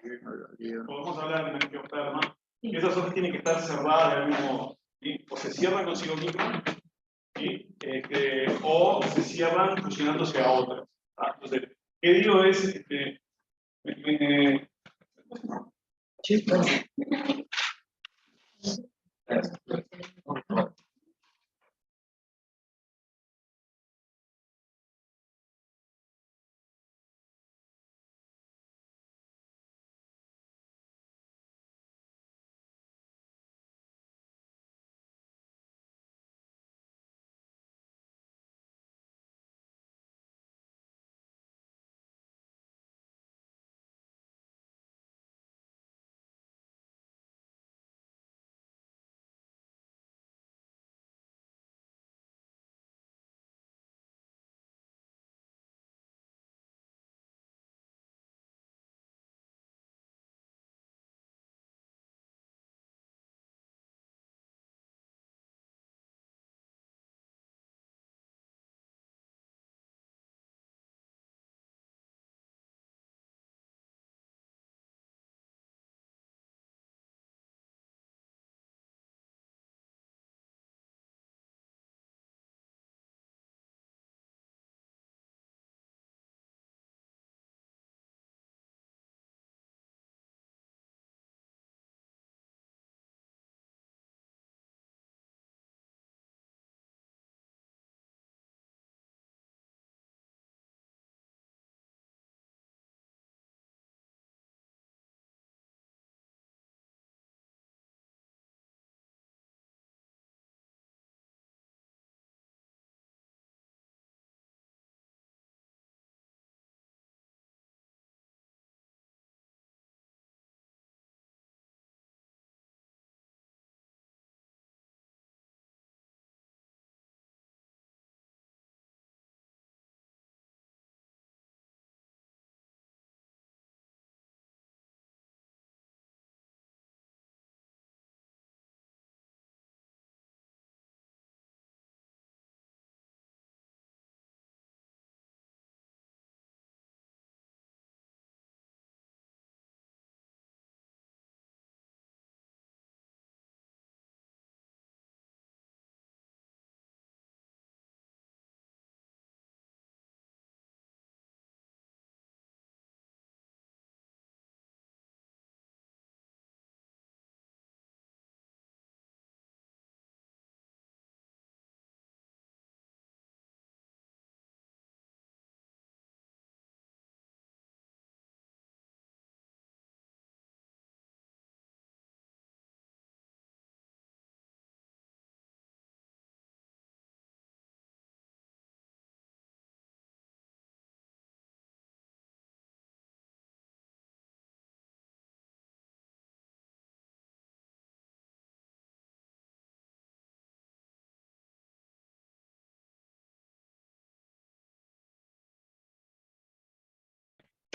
Podemos hablar de angiosperma. Esas hojas tienen que estar cerradas de algún modo. ¿Sí? O se cierran consigo mismas, ¿sí? O se cierran fusionándose a otras. ¿Ah? Entonces, ¿qué digo es?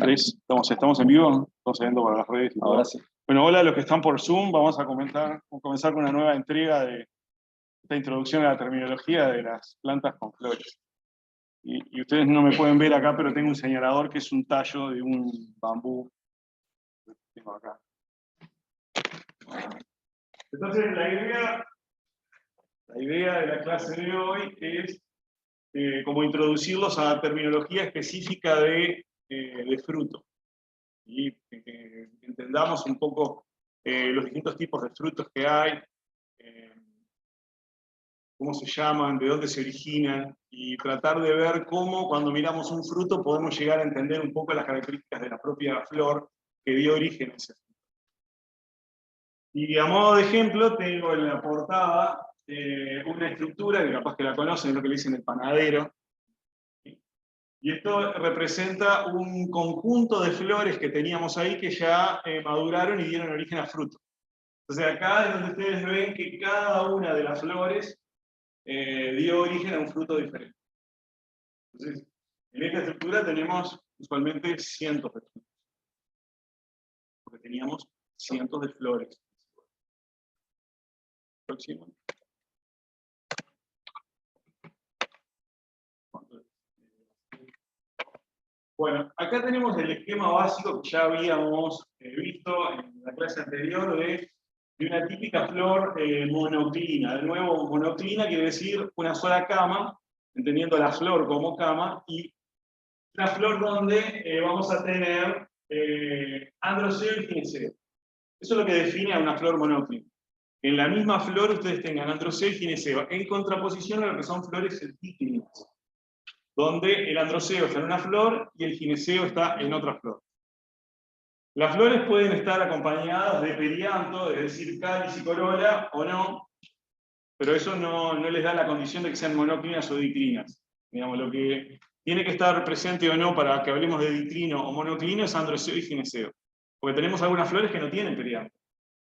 Estamos en vivo, estamos saliendo para las redes y todo. Ahora sí. Bueno, hola a los que están por Zoom, vamos a comenzar con una nueva entrega de esta introducción a la terminología de las plantas con flores. Y ustedes no me pueden ver acá, pero tengo un señalador que es un tallo de un bambú que tengo acá. Entonces la idea de la clase de hoy es como introducirlos a la terminología específica de fruto. Y entendamos un poco los distintos tipos de frutos que hay, cómo se llaman, de dónde se originan, y tratar de ver cómo cuando miramos un fruto podemos llegar a entender un poco las características de la propia flor que dio origen a ese fruto. Y a modo de ejemplo tengo en la portada una estructura que capaz que la conocen, es lo que le dicen el panadero. Y esto representa un conjunto de flores que teníamos ahí que ya maduraron y dieron origen a fruto. Entonces acá es donde ustedes ven que cada una de las flores dio origen a un fruto diferente. Entonces, en esta estructura tenemos usualmente cientos de frutos. Porque teníamos cientos de flores. Próximo. Bueno, acá tenemos el esquema básico que ya habíamos visto en la clase anterior de una típica flor monoclina. De nuevo, monoclina quiere decir una sola cama, entendiendo la flor como cama, y una flor donde vamos a tener androceo y gineceo. Eso es lo que define a una flor monoclina. En la misma flor ustedes tengan androceo y gineceo, en contraposición a lo que son flores diclíneas, donde el androceo está en una flor y el gineceo está en otra flor. Las flores pueden estar acompañadas de perianto, es decir, cáliz y corola, o no, pero eso no les da la condición de que sean monoclinas o diclinas. Digamos, lo que tiene que estar presente o no para que hablemos de diclino o monoclino es androceo y gineceo. Porque tenemos algunas flores que no tienen perianto.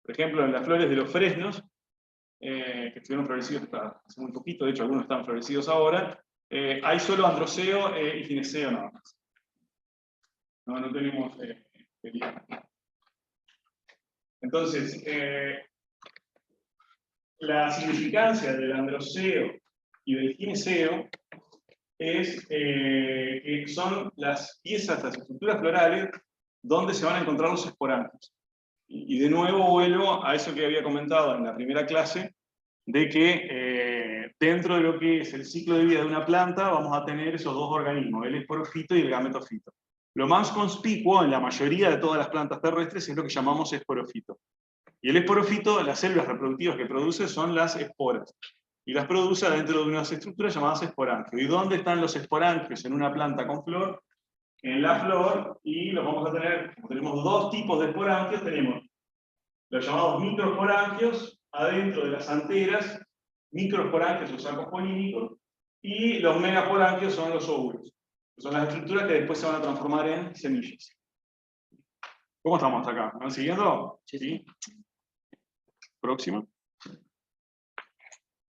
Por ejemplo, en las flores de los fresnos, que estuvieron florecidos hasta hace muy poquito, de hecho algunos están florecidos ahora, hay solo androceo y gineceo nada más. No tenemos perianto. Entonces, la significancia del androceo y del gineceo es que son las piezas, las estructuras florales donde se van a encontrar los esporangios. Y de nuevo vuelvo a eso que había comentado en la primera clase, de que dentro de lo que es el ciclo de vida de una planta vamos a tener esos dos organismos, el esporofito y el gametofito. Lo más conspicuo en la mayoría de todas las plantas terrestres es lo que llamamos esporofito. Y el esporofito, las células reproductivas que produce son las esporas. Y las produce dentro de unas estructuras llamadas esporangios. ¿Y dónde están los esporangios en una planta con flor? En la flor, y los vamos a tener, como tenemos dos tipos de esporangios, tenemos los llamados microesporangios adentro de las anteras, microesporangios o sacos polínicos, y los megaesporangios son los óvulos, que son las estructuras que después se van a transformar en semillas. ¿Cómo estamos hasta acá? ¿Me van siguiendo? Sí. Próxima.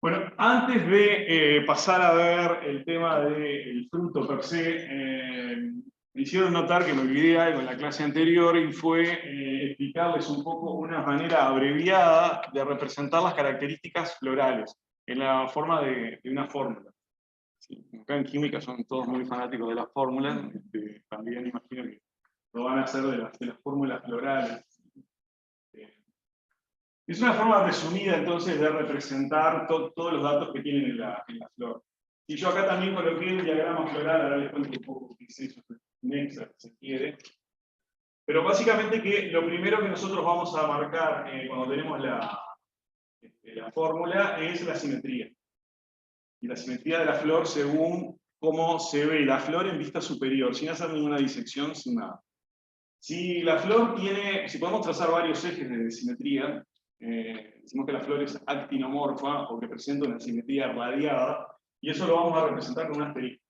Bueno, antes de pasar a ver el tema del fruto per se, me hicieron notar que me olvidé algo en la clase anterior y fue explicarles un poco una manera abreviada de representar las características florales en la forma de una fórmula. Sí, acá en química son todos muy fanáticos de las fórmulas, también imagino que lo van a hacer de las fórmulas florales. Es una forma resumida entonces de representar todos los datos que tienen en la flor. Y yo acá también coloqué el diagrama floral, ahora les cuento un poco qué es eso, Nexa, si se quiere. Pero básicamente que lo primero que nosotros vamos a marcar cuando tenemos la fórmula es la simetría. Y la simetría de la flor según cómo se ve la flor en vista superior, sin hacer ninguna disección, sin nada. Si la flor tiene, si podemos trazar varios ejes de simetría, decimos que la flor es actinomorfa o que presenta una simetría radiada, y eso lo vamos a representar con un asterisco.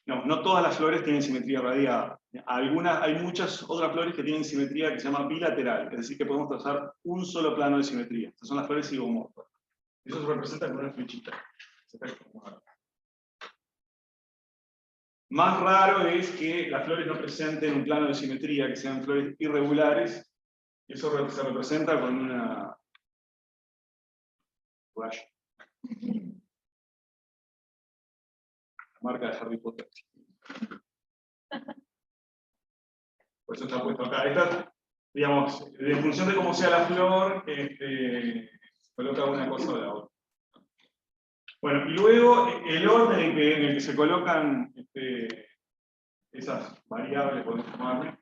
No todas las flores tienen simetría radiada. Hay muchas otras flores que tienen simetría que se llama bilateral, es decir, que podemos trazar un solo plano de simetría. Estas son las flores zigomorfas. Eso se representa con una flechita. Más raro es que las flores no presenten un plano de simetría, que sean flores irregulares. Eso se representa con una raya. La marca de Harry Potter. Por eso está puesto acá. Esta, digamos, en función de cómo sea la flor, se coloca una cosa o la otra. Bueno, y luego el orden en el que se colocan esas variables, podemos llamarle,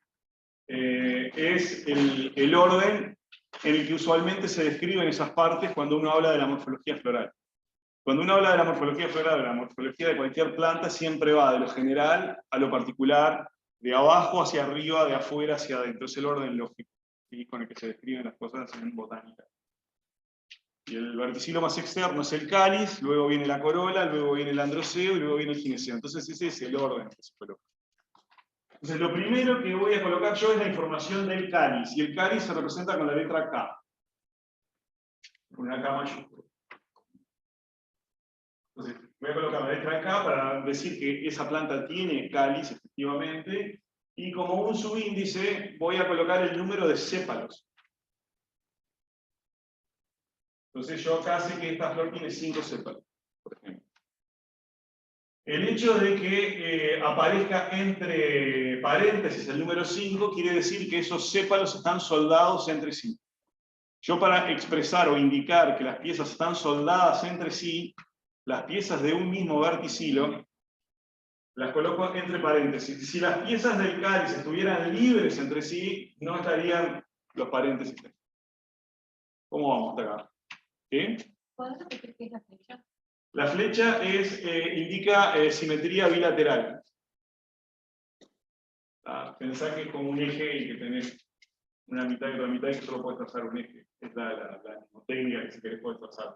es el orden en el que usualmente se describen esas partes cuando uno habla de la morfología floral. Cuando uno habla de la morfología floral, de la morfología de cualquier planta, siempre va de lo general a lo particular, de abajo hacia arriba, de afuera hacia adentro. Es el orden lógico, ¿sí?, con el que se describen las cosas en botánica. Y el verticilo más externo es el cáliz, luego viene la corola, luego viene el androceo y luego viene el gineceo. Entonces ese es el orden que se coloca. Entonces lo primero que voy a colocar yo es la información del cáliz, y el cáliz se representa con la letra K. Una K mayúscula. Entonces voy a colocar la letra K para decir que esa planta tiene cáliz, efectivamente, y como un subíndice voy a colocar el número de sépalos. Entonces yo acá sé que esta flor tiene 5 sépalos, por ejemplo. El hecho de que aparezca entre paréntesis el número 5 quiere decir que esos sépalos están soldados entre sí. Yo para expresar o indicar que las piezas están soldadas entre sí, las piezas de un mismo verticilo, las coloco entre paréntesis. Si las piezas del cáliz estuvieran libres entre sí, no estarían los paréntesis. ¿Cómo vamos hasta acá? ¿Sí? ¿Puedes repetir qué es la flecha? La flecha indica simetría bilateral. Pensá que es como un eje y que tenés una mitad y otra mitad y que solo puedes trazar un eje. Es la técnica que si querés puedes trazar.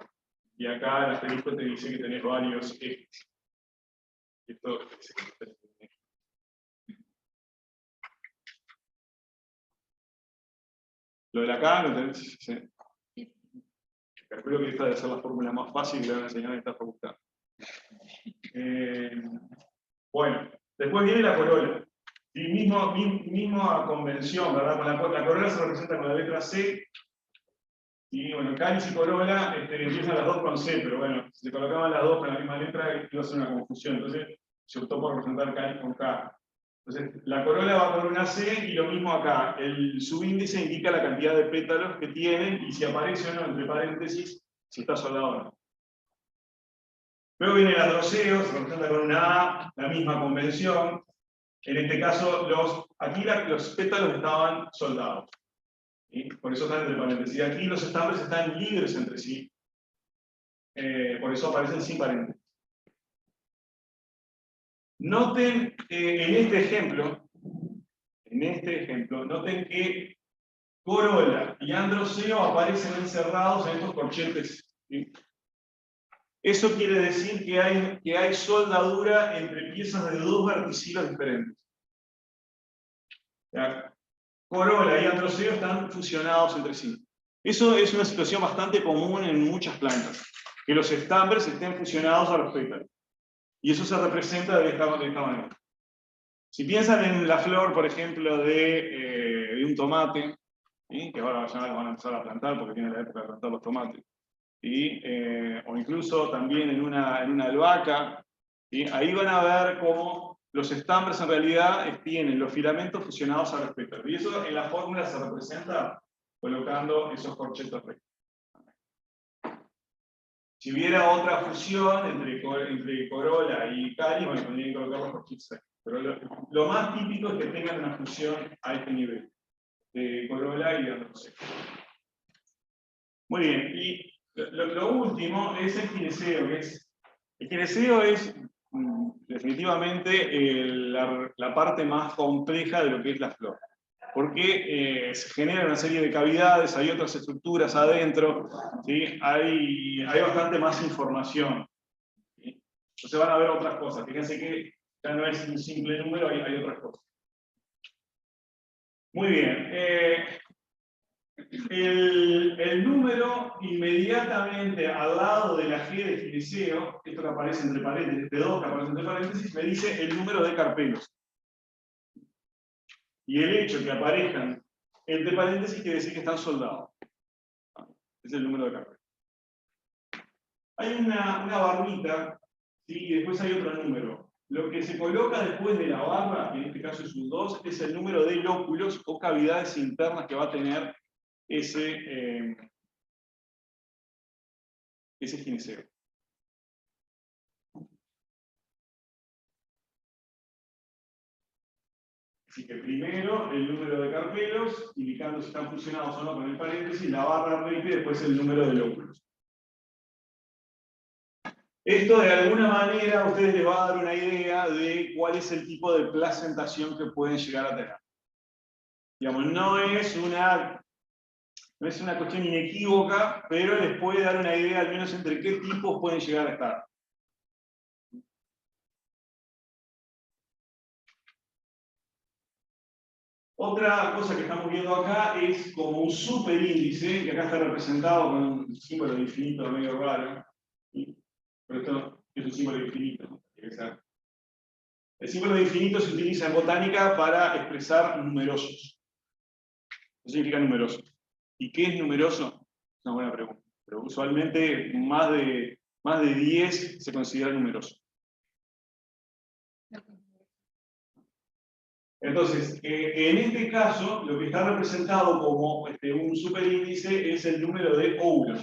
Y acá el asterisco te dice que tenés varios ejes. Esto dice que tenés un eje. Lo de acá, ¿lo tenés? Sí. Calculo que esta debe ser la fórmula más fácil que le van a enseñar en esta facultad. Bueno, después viene la corola. Y misma convención, ¿verdad? La corola se representa con la letra C. Y bueno, cáliz y corola empiezan las dos con C, pero bueno, si se colocaban las dos con la misma letra, iba a ser una confusión. Entonces se optó por representar cáliz con K. Entonces, la corola va con una C y lo mismo acá. El subíndice indica la cantidad de pétalos que tienen y si aparece o no entre paréntesis, si está soldado o no. Luego viene el androceo, se representa con una A, la misma convención. En este caso, aquí los pétalos estaban soldados. ¿Sí? Por eso están entre paréntesis. Y aquí los estambres están libres entre sí. Por eso aparecen sin paréntesis. Noten en este ejemplo, noten que corola y androceo aparecen encerrados en estos corchetes. ¿Sí? Eso quiere decir que hay soldadura entre piezas de dos verticilos diferentes. ¿Ya? Corola y androceo están fusionados entre sí. Eso es una situación bastante común en muchas plantas, que los estambres estén fusionados a los pétalos. Y eso se representa de esta manera. Si piensan en la flor, por ejemplo, de un tomate, ¿sí? Que ahora ya van a empezar a plantar porque tiene la época de plantar los tomates, ¿sí? O incluso también en una albahaca, ¿sí? Ahí van a ver cómo los estambres en realidad tienen los filamentos fusionados a los pétalos. Y eso en la fórmula se representa colocando esos corchetos rectos. Si hubiera otra fusión entre corola y cáliz, bueno, tendrían que colocar los corchetos rectos. Pero lo más típico es que tengan una fusión a este nivel, de corola y de androceo. Muy bien, y lo último es el gineceo. El gineceo es definitivamente la parte más compleja de lo que es la flor. Porque se genera una serie de cavidades, hay otras estructuras adentro, ¿sí? Hay bastante más información. ¿Sí? Entonces van a ver otras cosas. Fíjense que ya no es un simple número, hay otras cosas. Muy bien. El número inmediatamente al lado de la G de gineceo, esto que aparece entre paréntesis, este 2 que aparece entre paréntesis, me dice el número de carpelos. Y el hecho que aparezcan entre paréntesis quiere decir que están soldados. Es el número de carpelos. Hay una barrita, ¿sí? Y después hay otro número. Lo que se coloca después de la barra, que en este caso es un 2, es el número de lóculos o cavidades internas que va a tener ese gineceo. Así que primero el número de carpelos, indicando si están fusionados o no con el paréntesis, la barra recta y después el número de lóculos. Esto de alguna manera a ustedes les va a dar una idea de cuál es el tipo de placentación que pueden llegar a tener. Digamos, no es una cuestión inequívoca, pero les puede dar una idea al menos entre qué tipos pueden llegar a estar. Otra cosa que estamos viendo acá es como un superíndice, que acá está representado con un símbolo de infinito medio raro. Pero esto es un símbolo de infinito. El símbolo de infinito se utiliza en botánica para expresar numerosos. ¿Qué significa numeroso? ¿Y qué es numeroso? Es una buena pregunta. Pero usualmente más de 10 se considera numeroso. Entonces, en este caso, lo que está representado como un superíndice es el número de óvulos,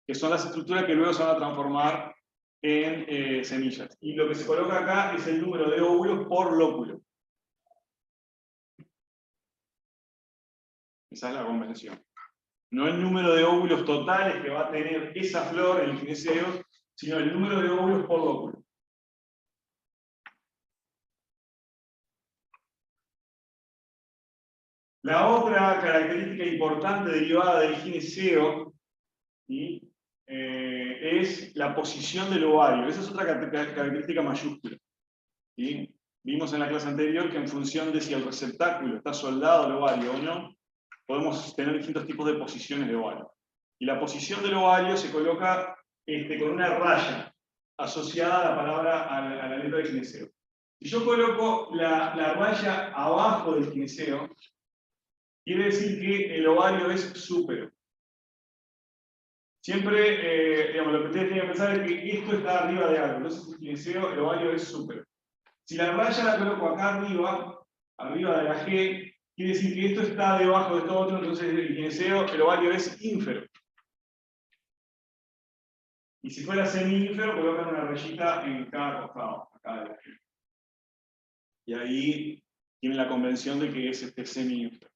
que son las estructuras que luego se van a transformar en semillas. Y lo que se coloca acá es el número de óvulos por lóculo. Esa es la convención. No el número de óvulos totales que va a tener esa flor en el gineceo, sino el número de óvulos por lóculo. La otra característica importante derivada del gineceo, ¿sí? Es la posición del ovario. Esa es otra característica mayúscula, ¿sí? Vimos en la clase anterior que en función de si el receptáculo está soldado al ovario o no, podemos tener distintos tipos de posiciones de ovario. Y la posición del ovario se coloca con una raya asociada a la palabra, a la letra del gineceo. Si yo coloco la raya abajo del gineceo, quiere decir que el ovario es súpero. Siempre, digamos, lo que ustedes tienen que pensar es que esto está arriba de algo. Entonces el gineceo, el ovario es súpero. Si la raya la coloco acá arriba de la G, quiere decir que esto está debajo de todo otro, entonces el gineceo, el ovario es ínfero. Y si fuera semi-ínfero, colocan una rayita en cada costado, acá de la G. Y ahí tienen la convención de que es semi-ínfero.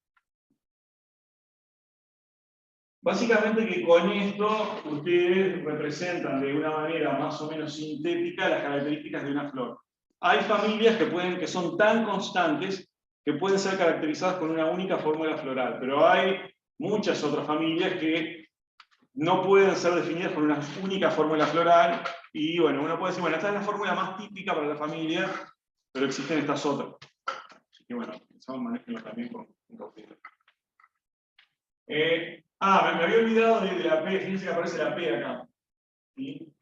Básicamente que con esto ustedes representan de una manera más o menos sintética las características de una flor. Hay familias que son tan constantes que pueden ser caracterizadas con una única fórmula floral, pero hay muchas otras familias que no pueden ser definidas con una única fórmula floral, y bueno, uno puede decir, bueno, esta es la fórmula más típica para la familia, pero existen estas otras. Así que bueno, pensamos manejarlo también con cautela. Me había olvidado de la P, fíjense que aparece la P acá. ¿Sí?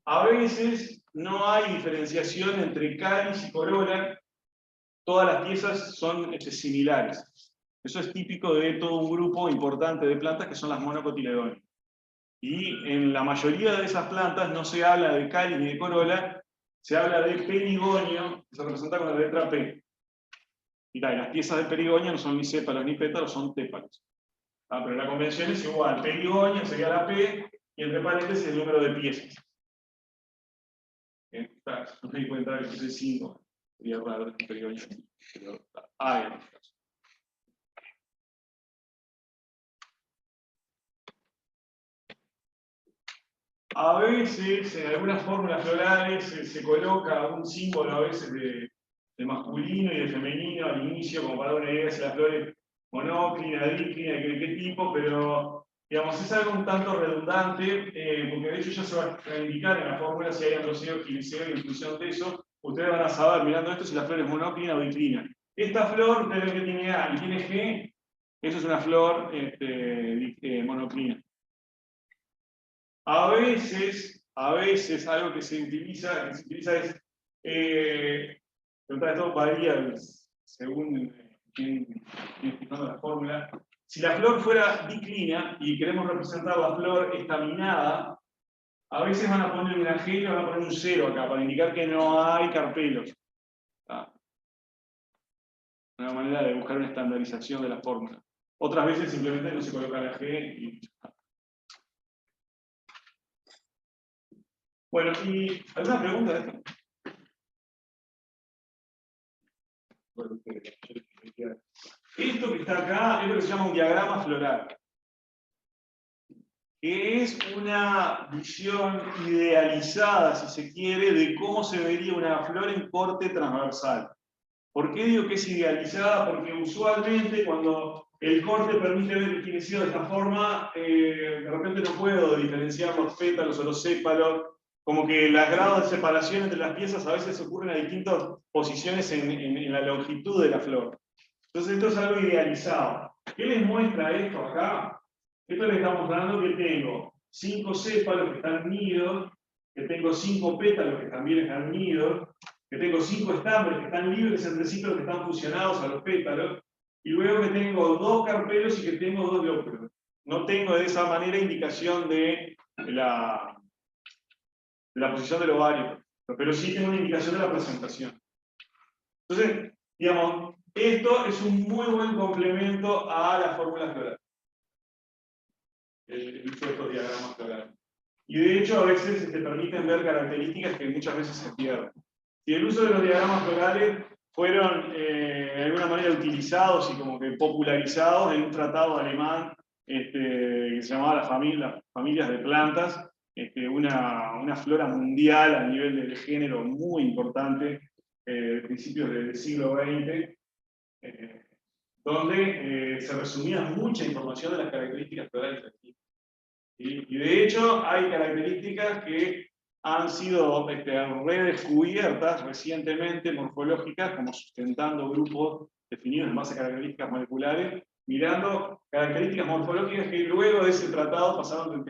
A veces no hay diferenciación entre cáliz y corola, todas las piezas son similares. Eso es típico de todo un grupo importante de plantas que son las monocotiledóneas. Y en la mayoría de esas plantas no se habla de cáliz ni de corola, se habla de perigonio, que se representa con la letra P. Y las piezas de perigonio no son ni sépalos ni pétalos, son tépalos. Pero la convención es igual, perigonio sería la P, y entre paréntesis el número de piezas. No me di cuenta que puse 5, sería raro el perigonio, pero en este caso. A veces, en algunas fórmulas florales, se coloca un símbolo a veces de masculino y de femenino al inicio, como para dar una idea si la flor es monóclina, díclina, de qué tipo, pero digamos, es algo un tanto redundante, porque de hecho ya se va a indicar en la fórmula si hay androceo, gineceo, y en función de eso, ustedes van a saber, mirando esto, si la flor es monóclina o díclina. Esta flor, ustedes ven que tiene A y tiene G, eso es una flor monoclina. A veces algo que se utiliza es, esto varía según quien esté fijando la fórmula. Si la flor fuera diclina y queremos representar la flor estaminada, a veces van a poner una G y le van a poner un 0 acá, para indicar que no hay carpelos. Una manera de buscar una estandarización de la fórmula. Otras veces simplemente no se coloca la G y... Bueno, ¿y alguna pregunta de esto? Esto que está acá es lo que se llama un diagrama floral, que es una visión idealizada, si se quiere, de cómo se vería una flor en corte transversal. ¿Por qué digo que es idealizada? Porque usualmente cuando el corte permite ver el gineceo de esta forma, de repente no puedo diferenciar los pétalos o los sépalos, como que los grados de separación entre las piezas a veces ocurren a distintas posiciones en la longitud de la flor. Entonces esto es algo idealizado. ¿Qué les muestra esto acá? Esto le está mostrando que tengo 5 sépalos que están unidos, que tengo 5 pétalos que también están unidos, que tengo 5 estambres que están libres entre sí, pero que están fusionados a los pétalos, y luego que tengo 2 carpelos y que tengo 2 lóculos. No tengo de esa manera indicación de la posición del ovario, pero sí tengo una indicación de la presentación. Entonces, digamos, Esto es un muy buen complemento a la fórmula floral. El uso de estos diagramas florales. Y de hecho a veces te permiten ver características que muchas veces se pierden. Si el uso de los diagramas florales fueron de alguna manera utilizados y como que popularizados en un tratado alemán que se llamaba las familias de plantas, una flora mundial a nivel de género muy importante, principios del siglo XX, donde se resumía mucha información de las características florales aquí. Y de hecho hay características que han sido redescubiertas recientemente, morfológicas, como sustentando grupos definidos en base a características moleculares, mirando características morfológicas que luego de ese tratado pasaron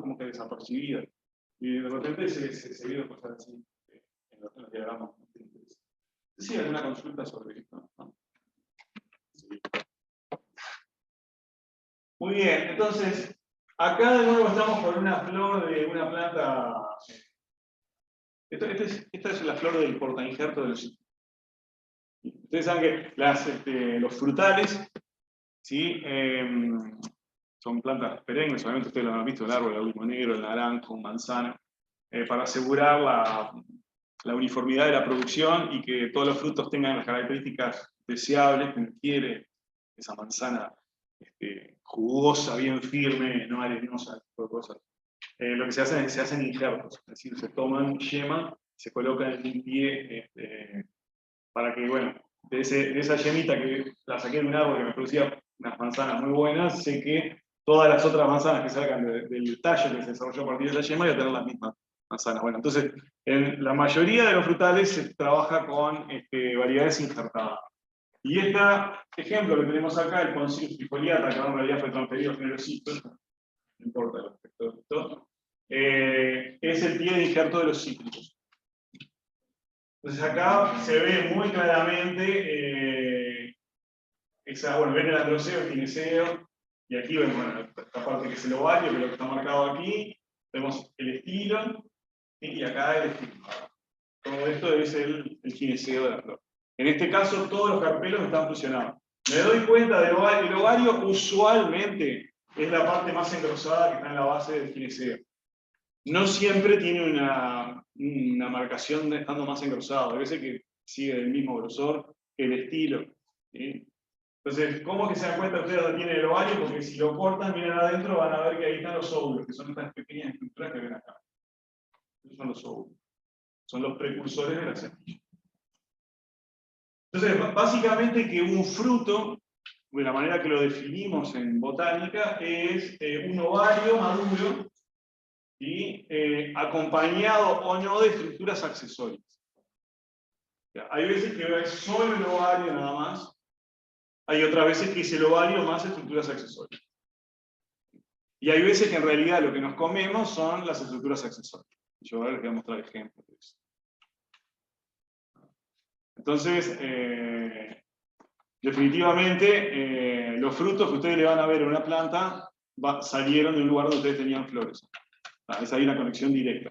como que desapercibidas. Y de repente se vieron cosas así en los diagramas. ¿Sí? ¿Alguna consulta sobre esto? ¿No? Sí. Muy bien, entonces, acá de nuevo estamos con una flor de una planta. Esta es la flor del portainjerto de los cítricos. Ustedes saben que los frutales, ¿sí? Son plantas perennes, obviamente ustedes lo han visto, el árbol, el limo negro, el naranjo, manzana, para asegurar la uniformidad de la producción y que todos los frutos tengan las características deseables que uno quiere, esa manzana jugosa, bien firme, no arenosa, tipo de cosas. Lo que se hace es que se hacen injertos, es decir, se toman yema, se colocan en un pie para que, bueno, de esa yemita que la saqué de un árbol que me producía unas manzanas muy buenas, sé que todas las otras manzanas que salgan del tallo que se desarrolló a partir de la yema van a tener las mismas manzanas. Bueno, entonces, en la mayoría de los frutales se trabaja con variedades injertadas. Y este ejemplo que tenemos acá, el Concilium trifoliata, que en realidad fue transferido a Generositos, no importa el aspecto de esto, es el pie de injerto de los cítricos. Entonces acá se ve muy claramente, ven el androceo, el gineceo, y aquí vemos esta parte que es el ovario, que es lo que está marcado aquí, vemos el estilo, y acá el estilo. Todo esto es el gineceo de la flor. En este caso, todos los carpelos están fusionados. Me doy cuenta del ovario. El ovario usualmente es la parte más engrosada que está en la base del gineceo. No siempre tiene una marcación de estando más engrosado. A veces que sigue del mismo grosor que el estilo. ¿Sí? Entonces, ¿cómo que se dan cuenta ustedes dónde tiene el ovario? Porque si lo cortan, miren adentro, van a ver que ahí están los óvulos, que son estas pequeñas estructuras que ven acá. Esos son los óvulos. Son los precursores de la semilla. Entonces, básicamente que un fruto, de la manera que lo definimos en botánica, es un ovario maduro, ¿sí? Acompañado o no de estructuras accesorias. Hay veces que es solo el ovario nada más, hay otras veces que es el ovario más estructuras accesorias. Y hay veces que en realidad lo que nos comemos son las estructuras accesorias. Yo ahora les voy a mostrar ejemplos de eso. Entonces, definitivamente, los frutos que ustedes le van a ver en una planta salieron de un lugar donde ustedes tenían flores. Es ahí una conexión directa.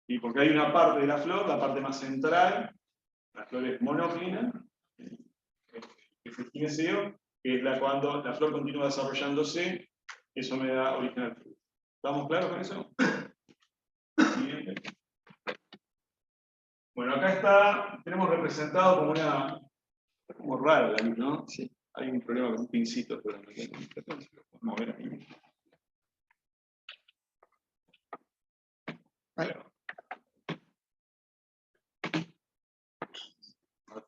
¿Sí? Porque hay una parte de la flor, la parte más central, la flor es monóclina, que es el gineceo, que es cuando la flor continúa desarrollándose, eso me da origen al fruto. ¿Estamos claros con eso? Siguiente. Bueno, acá tenemos representado como raro la luz, ¿no? Sí. Hay un problema con un pincito, pero no lo podemos ver ahí.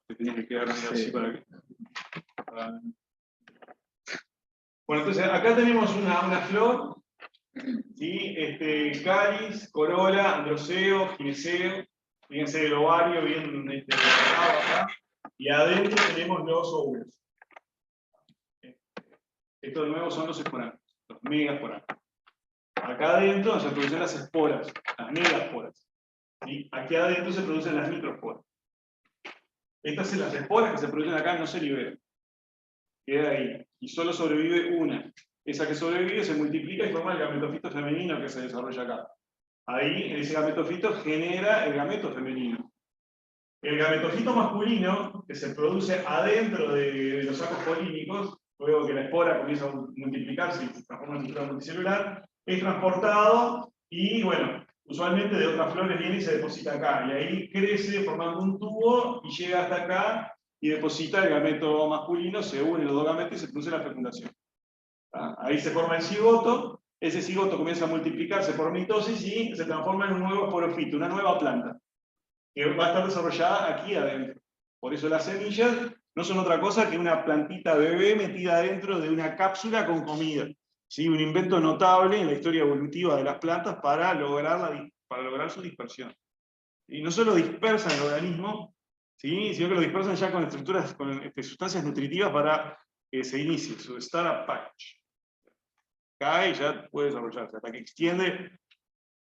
Te tenías que quedar así para que. Bueno, entonces acá tenemos una flor, ¿sí? Cáliz, corola, androceo, gineceo. Fíjense el ovario bien acá. Y adentro tenemos los óvulos. Estos de nuevo son los esporangios, los megasporangios. Acá adentro se producen las esporas, las megasporas. ¿Sí? Aquí adentro se producen las microsporas. Estas son las esporas que se producen acá, no se liberan. Queda ahí. Y solo sobrevive una. Esa que sobrevive se multiplica y forma el gametofito femenino que se desarrolla acá. Ahí, en ese gametofito, genera el gameto femenino. El gametofito masculino, que se produce adentro de los sacos polínicos, luego que la espora comienza a multiplicarse y se transforma en estructura multicelular, es transportado y, bueno, usualmente de otras flores viene y se deposita acá. Y ahí crece formando un tubo y llega hasta acá y deposita el gameto masculino, se unen los dos gametos y se produce la fecundación. Ahí se forma el cigoto, ese cigoto comienza a multiplicarse por mitosis y se transforma en un nuevo esporofito, una nueva planta, que va a estar desarrollada aquí adentro. Por eso las semillas no son otra cosa que una plantita bebé metida adentro de una cápsula con comida. ¿Sí? Un invento notable en la historia evolutiva de las plantas para lograr su dispersión. Y no solo dispersan el organismo, ¿sí? Sino que lo dispersan ya con estructuras, con sustancias nutritivas para que se inicie su startup package. Cae y ya puede desarrollarse, hasta que extiende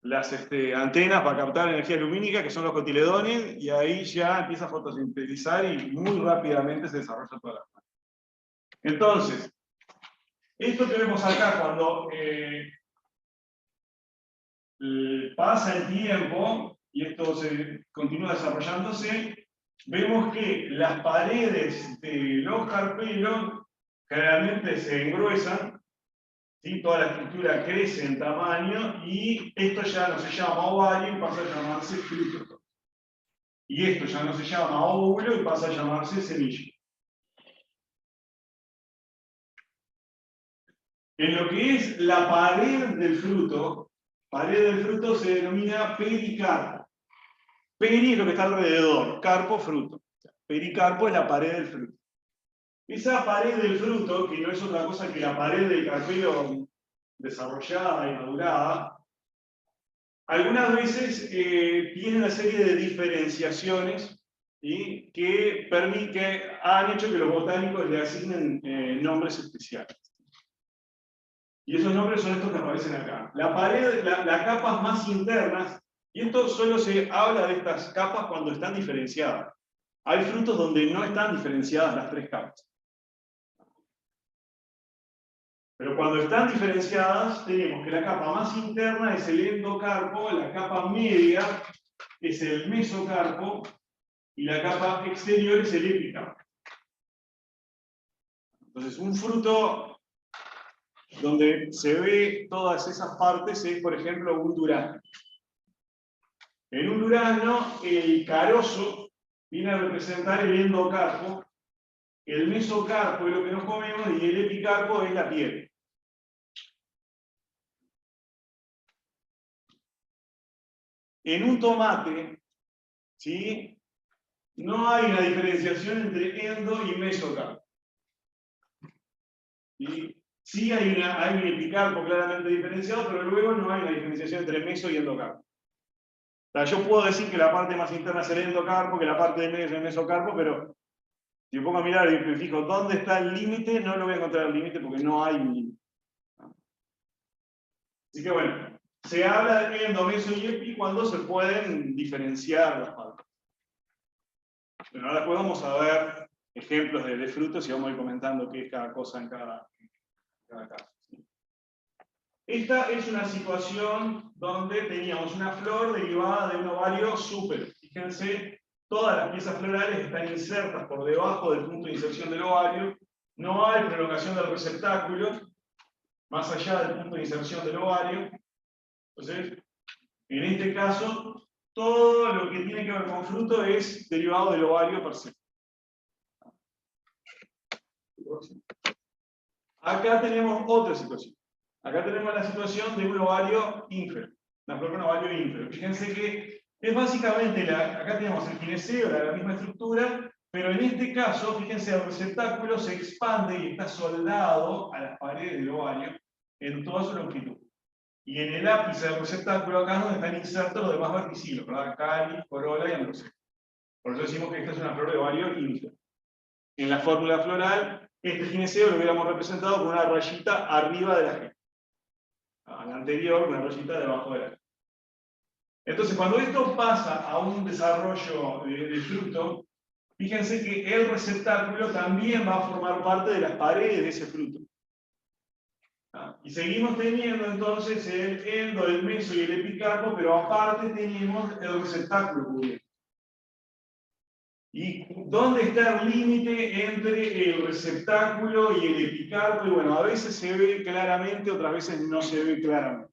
las antenas para captar energía lumínica, que son los cotiledones, y ahí ya empieza a fotosintetizar y muy rápidamente se desarrolla toda la planta. Entonces, esto que vemos acá, cuando pasa el tiempo, y esto se continúa desarrollándose, vemos que las paredes de los carpelos generalmente se engruesan, ¿sí? Toda la estructura crece en tamaño y esto ya no se llama ovario y pasa a llamarse fruto. Y esto ya no se llama óvulo y pasa a llamarse semilla. En lo que es la pared del fruto se denomina pericarpo. Peri es lo que está alrededor, carpo, fruto. Pericarpo es la pared del fruto. Esa pared del fruto, que no es otra cosa que la pared del carpelo desarrollada y madurada, algunas veces tiene una serie de diferenciaciones, ¿sí? que han hecho que los botánicos le asignen nombres especiales. Y esos nombres son estos que aparecen acá. La pared, las capas más internas, y esto solo se habla de estas capas cuando están diferenciadas. Hay frutos donde no están diferenciadas las tres capas. Pero cuando están diferenciadas, tenemos que la capa más interna es el endocarpo, la capa media es el mesocarpo, y la capa exterior es el epicarpo. Entonces, un fruto donde se ve todas esas partes es, por ejemplo, un durazno. En un durazno, el carozo viene a representar el endocarpo, el mesocarpo es lo que nos comemos y el epicarpo es la piel. En un tomate, ¿sí? No hay una diferenciación entre endo y mesocarpo. ¿Sí? Sí hay un epicarpo claramente diferenciado, pero luego no hay una diferenciación entre meso y endocarpo. O sea, yo puedo decir que la parte más interna es el endocarpo, que la parte de medio es el mesocarpo, pero si me pongo a mirar y me fijo dónde está el límite, no lo voy a encontrar el límite porque no hay un límite. Así que bueno, se habla de endo, meso y epi cuando se pueden diferenciar las partes. Bueno, ahora después vamos a ver ejemplos de frutos y vamos a ir comentando qué es cada cosa en cada caso. Esta es una situación donde teníamos una flor derivada de un ovario súpero. Fíjense, todas las piezas florales están insertas por debajo del punto de inserción del ovario. No hay prolongación del receptáculo, más allá del punto de inserción del ovario. Entonces, en este caso, todo lo que tiene que ver con fruto es derivado del ovario per se. Acá tenemos otra situación. Acá tenemos la situación de un ovario ínfero, una flor con ovario ínfero. Fíjense que es básicamente, acá tenemos el gineceo, la misma estructura, pero en este caso, fíjense, el receptáculo se expande y está soldado a las paredes del ovario en toda su longitud. Y en el ápice del receptáculo acá es donde están insertos los demás verticilos, ¿verdad? Cáliz, corola y androceo. Por eso decimos que esta es una flor de ovario ínfero. En la fórmula floral, este gineceo lo hubiéramos representado con una rayita arriba de la G. A la anterior, una rayita debajo de la G. Entonces, cuando esto pasa a un desarrollo de fruto, fíjense que el receptáculo también va a formar parte de las paredes de ese fruto. Y seguimos teniendo entonces el endo, el meso y el epicarpo, pero aparte tenemos el receptáculo cubierto. ¿Y dónde está el límite entre el receptáculo y el epicarpo? Y bueno, a veces se ve claramente, otras veces no se ve claramente.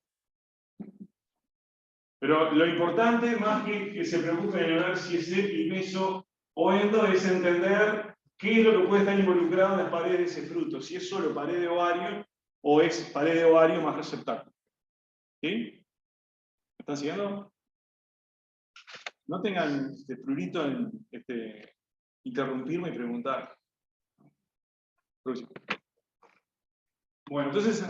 Pero lo importante, más que se preocupen en ver si es epi, meso o endo, es entender qué es lo que puede estar involucrado en las paredes de ese fruto. Si es solo pared de ovario o es pared de ovario más receptáculo. ¿Sí? ¿Me están siguiendo? No tengan prurito en interrumpirme y preguntar. Próximo. Bueno, entonces,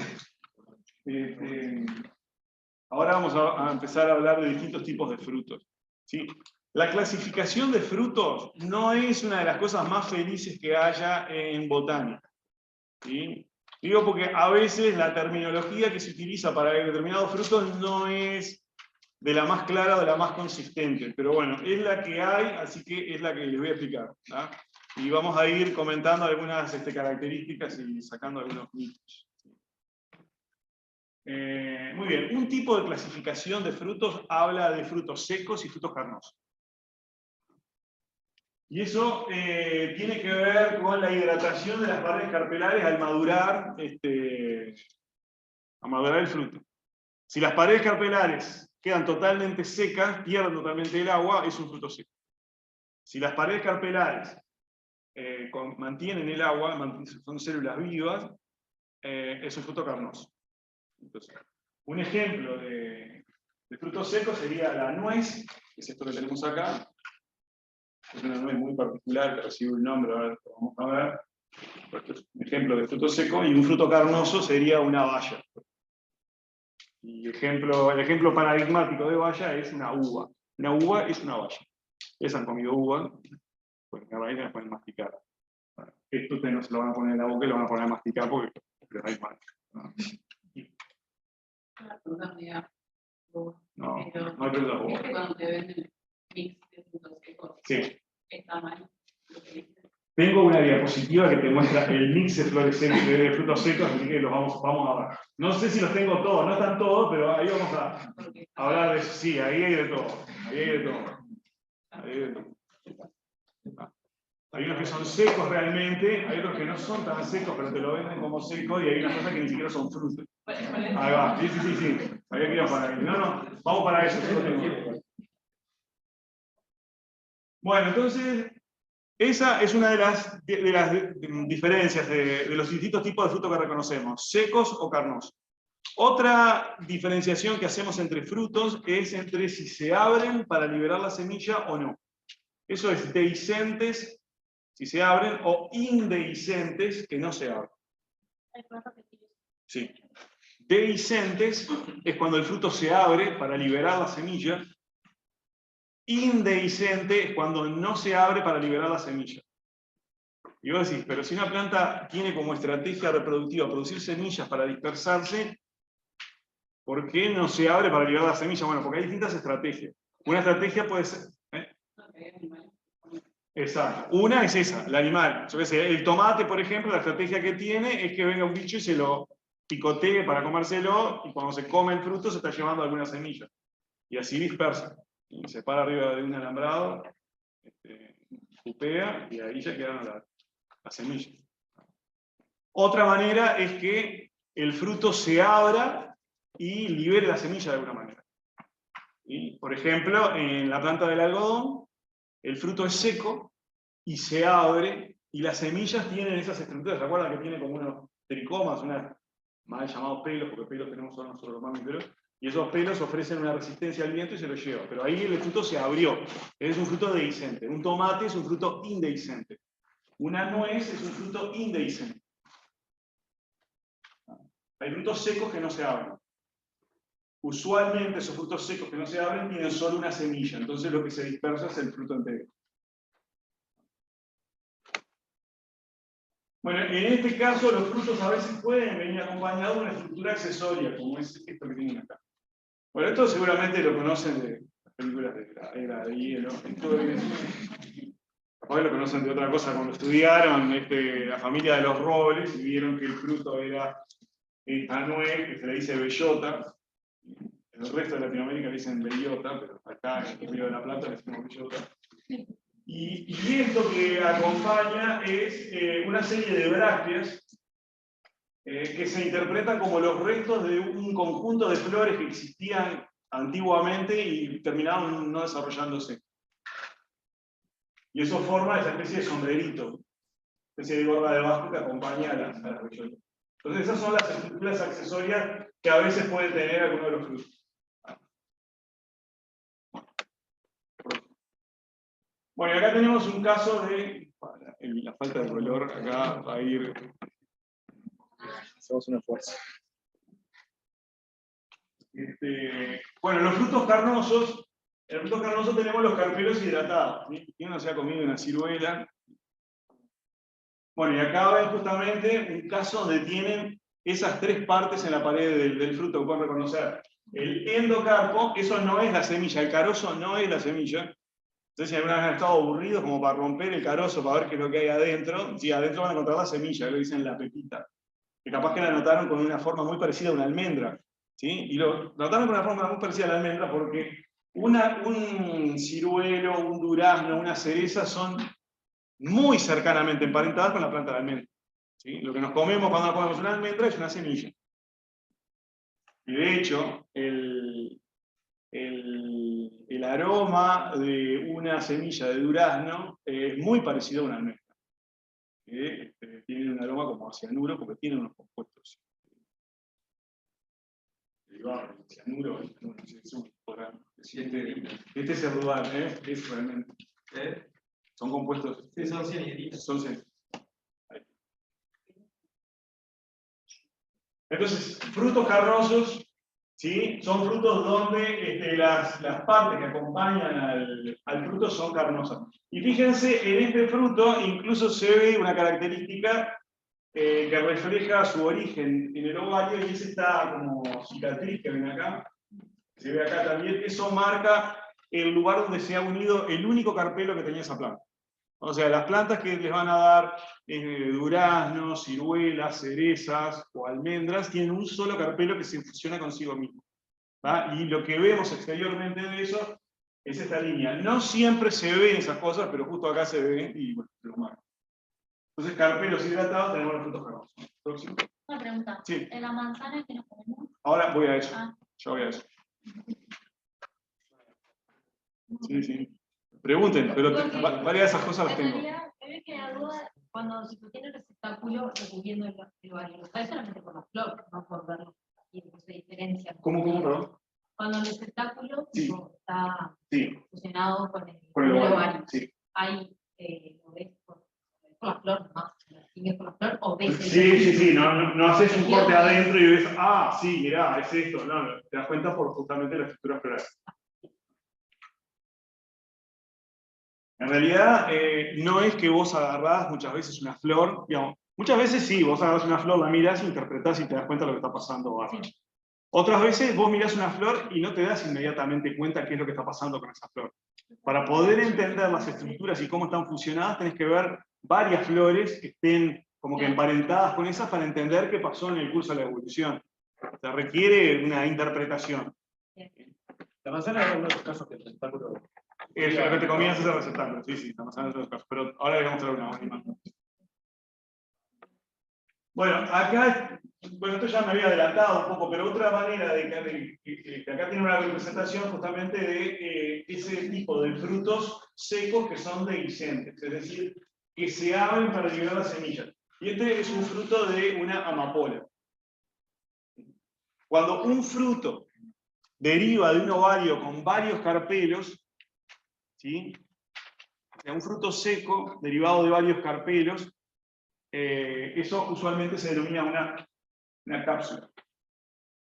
ahora vamos a empezar a hablar de distintos tipos de frutos. ¿Sí? La clasificación de frutos no es una de las cosas más felices que haya en botánica. ¿Sí? Digo porque a veces la terminología que se utiliza para determinados frutos no es de la más clara o de la más consistente, pero bueno, es la que hay, así que es la que les voy a explicar. ¿Ah? Y vamos a ir comentando algunas características y sacando algunos mitos. Muy bien, un tipo de clasificación de frutos habla de frutos secos y frutos carnosos. Y eso tiene que ver con la hidratación de las paredes carpelares al madurar el fruto. Si las paredes carpelares quedan totalmente secas, pierden totalmente el agua, es un fruto seco. Si las paredes carpelares mantienen el agua, son células vivas, es un fruto carnoso. Entonces, un ejemplo de fruto seco sería la nuez, que es esto que tenemos acá. Es una nuez muy particular que recibe un nombre, ahora lo vamos a ver. Esto es un ejemplo de fruto seco, y un fruto carnoso sería una baya. Y el ejemplo paradigmático de baya es una uva. Una uva es una baya. Ustedes han comido uva, pues en la raíz la pueden masticar. Bueno, esto ustedes no se lo van a poner en la boca y lo van a poner a masticar porque les da mal. No hay preguntas vos. Cuando te venden mix de frutos secos, Sí. está mal lo que dice. Tengo una diapositiva que te muestra el mix de flores secas, de frutos secos, así que los vamos a ver. No sé si los tengo todos, no están todos, pero ahí vamos a hablar de eso. Sí, ahí hay de todo. Ahí hay de todo. Ahí hay de todo. Hay unos que son secos realmente, hay otros que no son tan secos, pero te lo venden como seco, y hay unas cosas que ni siquiera son frutas. Ahí va, sí. Había que ir para ahí. No, vamos para eso, yo lo tengo. Bueno, entonces, esa es una de las diferencias de los distintos tipos de frutos que reconocemos, secos o carnosos. Otra diferenciación que hacemos entre frutos es entre si se abren para liberar la semilla o no. Eso es dehiscentes, si se abren, o indehiscentes, que no se abren. Sí. Dehiscentes es cuando el fruto se abre para liberar la semilla. Indehiscente es cuando no se abre para liberar la semilla. Y vos decís, pero si una planta tiene como estrategia reproductiva producir semillas para dispersarse, ¿por qué no se abre para liberar la semilla? Bueno, porque hay distintas estrategias. Una estrategia puede ser... Exacto. Una es esa, el animal. Yo qué sé, el tomate, por ejemplo, la estrategia que tiene es que venga un bicho y se lo picotee para comérselo, y cuando se come el fruto se está llevando alguna semilla. Y así dispersa. Y se para arriba de un alambrado, pupea, y ahí ya quedaron las semillas. Otra manera es que el fruto se abra y libere la semilla de alguna manera. Y, por ejemplo, en la planta del algodón, el fruto es seco y se abre, y las semillas tienen esas estructuras. ¿Se acuerdan que tiene como unos tricomas, unos mal llamados pelos, porque pelos tenemos solo nosotros los mamíferos, y esos pelos ofrecen una resistencia al viento y se lo lleva? Pero ahí el fruto se abrió. Es un fruto dehiscente. Un tomate es un fruto indehiscente. Una nuez es un fruto indehiscente. Hay frutos secos que no se abren. Usualmente esos frutos secos que no se abren tienen solo una semilla, entonces lo que se dispersa es el fruto entero. Bueno, en este caso los frutos a veces pueden venir acompañados de una estructura accesoria, como es esto que tienen acá. Bueno, esto seguramente lo conocen de las películas de la era de hielo. Capaz lo conocen de otra cosa cuando estudiaron la familia de los robles y vieron que el fruto era esta nuez, que se le dice bellota. En el resto de Latinoamérica le dicen bellota, pero acá en el Río de la Plata le decimos bellota. Y esto que acompaña es una serie de brácteas que se interpretan como los restos de un conjunto de flores que existían antiguamente y terminaron no desarrollándose. Y eso forma esa especie de sombrerito, especie de gorra de Vasco que acompaña a las bellotas. Entonces esas son las estructuras accesorias que a veces puede tener alguno de los frutos. Bueno, y acá tenemos un caso de la falta de color, acá va a ir. Hacemos un esfuerzo. Bueno, los frutos carnosos, en el fruto carnoso tenemos los carpelos hidratados. ¿Quién no se ha comido una ciruela? Bueno, y acá ven justamente un caso donde tienen esas tres partes en la pared del fruto que pueden reconocer. El endocarpo, eso no es la semilla, el carozo no es la semilla. Entonces, si alguna vez han estado aburridos como para romper el carozo para ver qué es lo que hay adentro, sí, adentro van a encontrar la semilla, lo dicen la pepita. Que capaz que la notaron con una forma muy parecida a una almendra. ¿Sí? Y lo notaron con una forma muy parecida a la almendra porque un ciruelo, un durazno, una cereza son muy cercanamente emparentadas con la planta de almendra. ¿Sí? Lo que nos comemos cuando comemos una almendra es una semilla. Y de hecho, el aroma de una semilla de durazno es muy parecido a una almendra. Tiene un aroma como a cianuro porque tiene unos compuestos. Cianuro, este es el rural, es realmente. Son compuestos. Sí, son cianhidritos. Son cianhidritos. Entonces, frutos carnosos, ¿sí? Son frutos donde las partes que acompañan al fruto son carnosas. Y fíjense, en este fruto incluso se ve una característica que refleja su origen en el ovario, y es esta como cicatriz que ven acá, se ve acá también. Eso marca el lugar donde se ha unido el único carpelo que tenía esa planta. O sea, las plantas que les van a dar duraznos, ciruelas, cerezas o almendras tienen un solo carpelo que se fusiona consigo mismo. ¿Va? Y lo que vemos exteriormente de eso es esta línea. No siempre se ven esas cosas, pero justo acá se ven y bueno, lo marco. Entonces, carpelos hidratados tenemos los frutos carnosos. Próximo. Una pregunta. Sí. ¿En la manzana que nos comemos? Ahora voy a eso. Ah. Yo voy a eso. Sí, sí. Pregunten, pero varias de esas cosas las En tengo. realidad, me ve que la duda cuando se tiene el receptáculo recubriendo el ovario. Es solamente por la flor, no por ver y se diferencia. ¿Cómo, perdón? Cuando el receptáculo Sí. está Sí. fusionado con el Con ovario. Sí. Hay, ¿lo ves por la flor más? ¿Sigues por la flor o ves el Sí, no haces un corte adentro y ves, ah, sí, mirá, es esto, no, te das cuenta por justamente la estructura floral. En realidad, no es que vos agarrás muchas veces una flor, digamos, muchas veces sí, vos agarrás una flor, la mirás, interpretás y te das cuenta de lo que está pasando. Sí. Otras veces vos mirás una flor y no te das inmediatamente cuenta qué es lo que está pasando con esa flor. Para poder entender las estructuras y cómo están fusionadas, tenés que ver varias flores que estén como que emparentadas con esas para entender qué pasó en el curso de la evolución. O sea, requiere una interpretación. La manzana es uno de los casos que el receptáculo. Lo que te comías es el receptáculo, sí, la manzana es uno de los casos. Pero ahora le vamos a dar una imagen. Bueno, acá, esto ya me había adelantado un poco, pero otra manera de que acá tiene una representación justamente de ese tipo de frutos secos que son dehiscentes, es decir, que se abren para liberar las semillas. Y este es un fruto de una amapola. Cuando un fruto deriva de un ovario con varios carpelos, ¿sí? O sea, un fruto seco derivado de varios carpelos, eso usualmente se denomina una cápsula.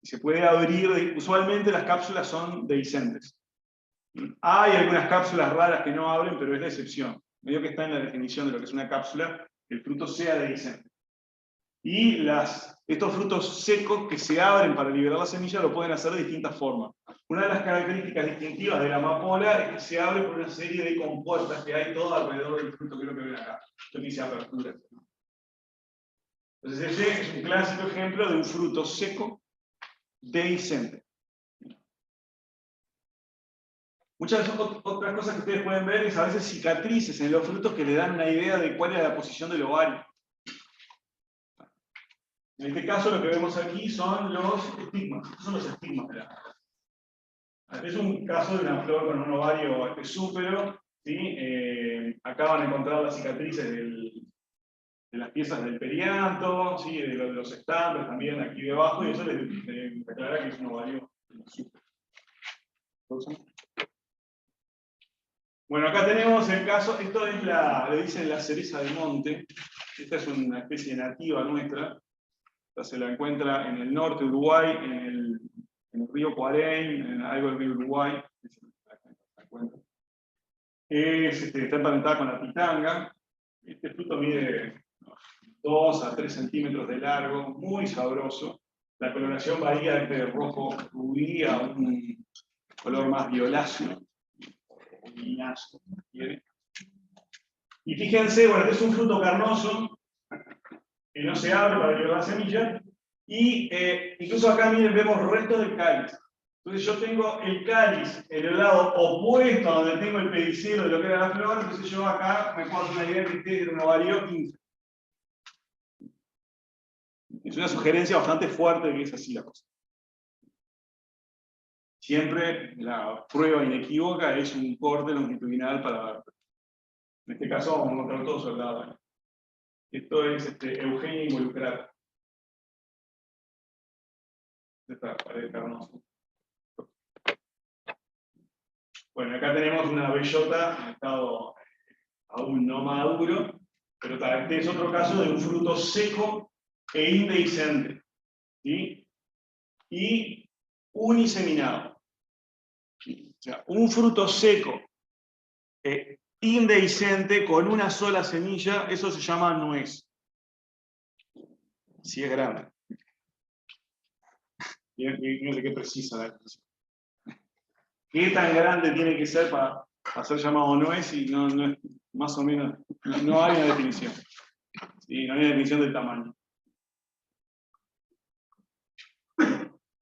Y se puede abrir, usualmente las cápsulas son dehiscentes. Hay algunas cápsulas raras que no abren, pero es la excepción. Medio que está en la definición de lo que es una cápsula, que el fruto sea dehiscente. Y estos frutos secos que se abren para liberar la semilla lo pueden hacer de distintas formas. Una de las características distintivas de la amapola es que se abre por una serie de compuertas que hay todo alrededor del fruto, que es lo que ven acá. Esto dice apertura. Entonces ese es un clásico ejemplo de un fruto seco dehiscente. Muchas otras cosas que ustedes pueden ver es a veces cicatrices en los frutos que le dan una idea de cuál es la posición del ovario. En este caso lo que vemos aquí son los estigmas. Estos son los estigmas de la flor. Este es un caso de una flor con un ovario súpero. ¿Sí? Acá van a encontrar las cicatrices de las piezas del perianto, ¿sí? de los estambres también aquí debajo, y eso les aclara que es un ovario súpero. Bueno, acá tenemos el caso, esto es le dicen la cereza del monte. Esta es una especie nativa nuestra. Esta se la encuentra en el norte de Uruguay, en el río Cuareim, en algo del río Uruguay. Está emparentada con la pitanga. Este fruto mide 2 a 3 centímetros de largo, muy sabroso. La coloración varía desde rojo rubí a un color más violáceo, o vinazo, si quiere. Y fíjense, bueno, este es un fruto carnoso, que no se abre para liberar la semilla, y incluso acá, miren, vemos restos del cáliz. Entonces yo tengo el cáliz en el lado opuesto a donde tengo el pedicelo de lo que era la flor, entonces yo acá me puedo hacer una idea que este era un ovario ínfero. Es una sugerencia bastante fuerte de que es así la cosa. Siempre la prueba inequívoca es un corte longitudinal para... En este caso vamos a encontrar todo soldado. Esto es Eugenia involucrada. Esta pared carnosa. Bueno, acá tenemos una bellota en estado aún no maduro, pero este es otro caso de un fruto seco e indehiscente, ¿sí? Y uniseminado. O sea, un fruto seco e indehiscente con una sola semilla, eso se llama nuez. Si es grande. Fíjense qué precisa la expresión. ¿Qué tan grande tiene que ser para ser llamado nuez? Y no es, más o menos, no hay una definición. ¿Sí? No hay una definición del tamaño.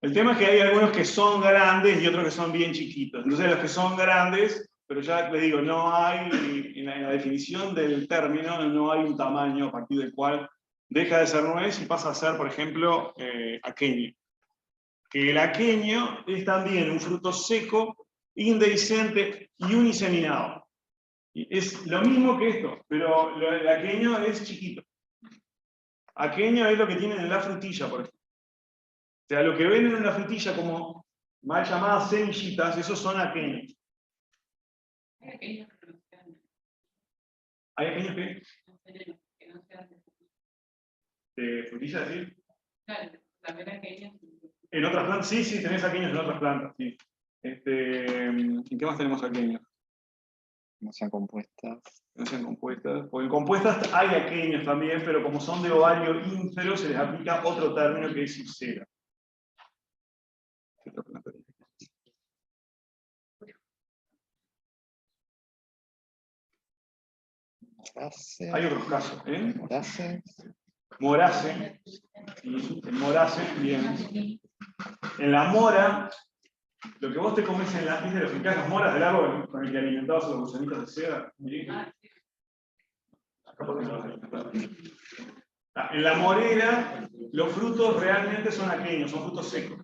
El tema es que hay algunos que son grandes y otros que son bien chiquitos. Entonces los que son grandes, pero ya les digo, no hay, en la definición del término, no hay un tamaño a partir del cual deja de ser nuez y pasa a ser, por ejemplo, aquenio. Que el aquenio es también un fruto seco, indehiscente y uniseminado. Es lo mismo que esto, pero el aquenio es chiquito. Aquenio es lo que tienen en la frutilla, por ejemplo. O sea, lo que ven en la frutilla como mal llamadas semillitas, esos son aquenios. Hay aquellos que no sean, ¿Hay aquenios qué? que no sean ¿De frutilla, sí? claro, también aquellos. En otras plantas, sí, tenés aquenios en otras plantas, sí. ¿En qué más tenemos aquenios? No sean compuestas. No sean compuestas. Porque en compuestas hay aquenios también, pero como son de ovario ínfero, se les aplica otro término que es ipsera. Morase. Hay otros casos, ¿eh? Morase. Morase. Sí, el morase, bien. En la mora, lo que vos te comes en la isla de los fincas, moras del árbol con el que alimentabas a los gusanitos de seda. ¿Sí? Acá en la morera, los frutos realmente son aquenios, son frutos secos.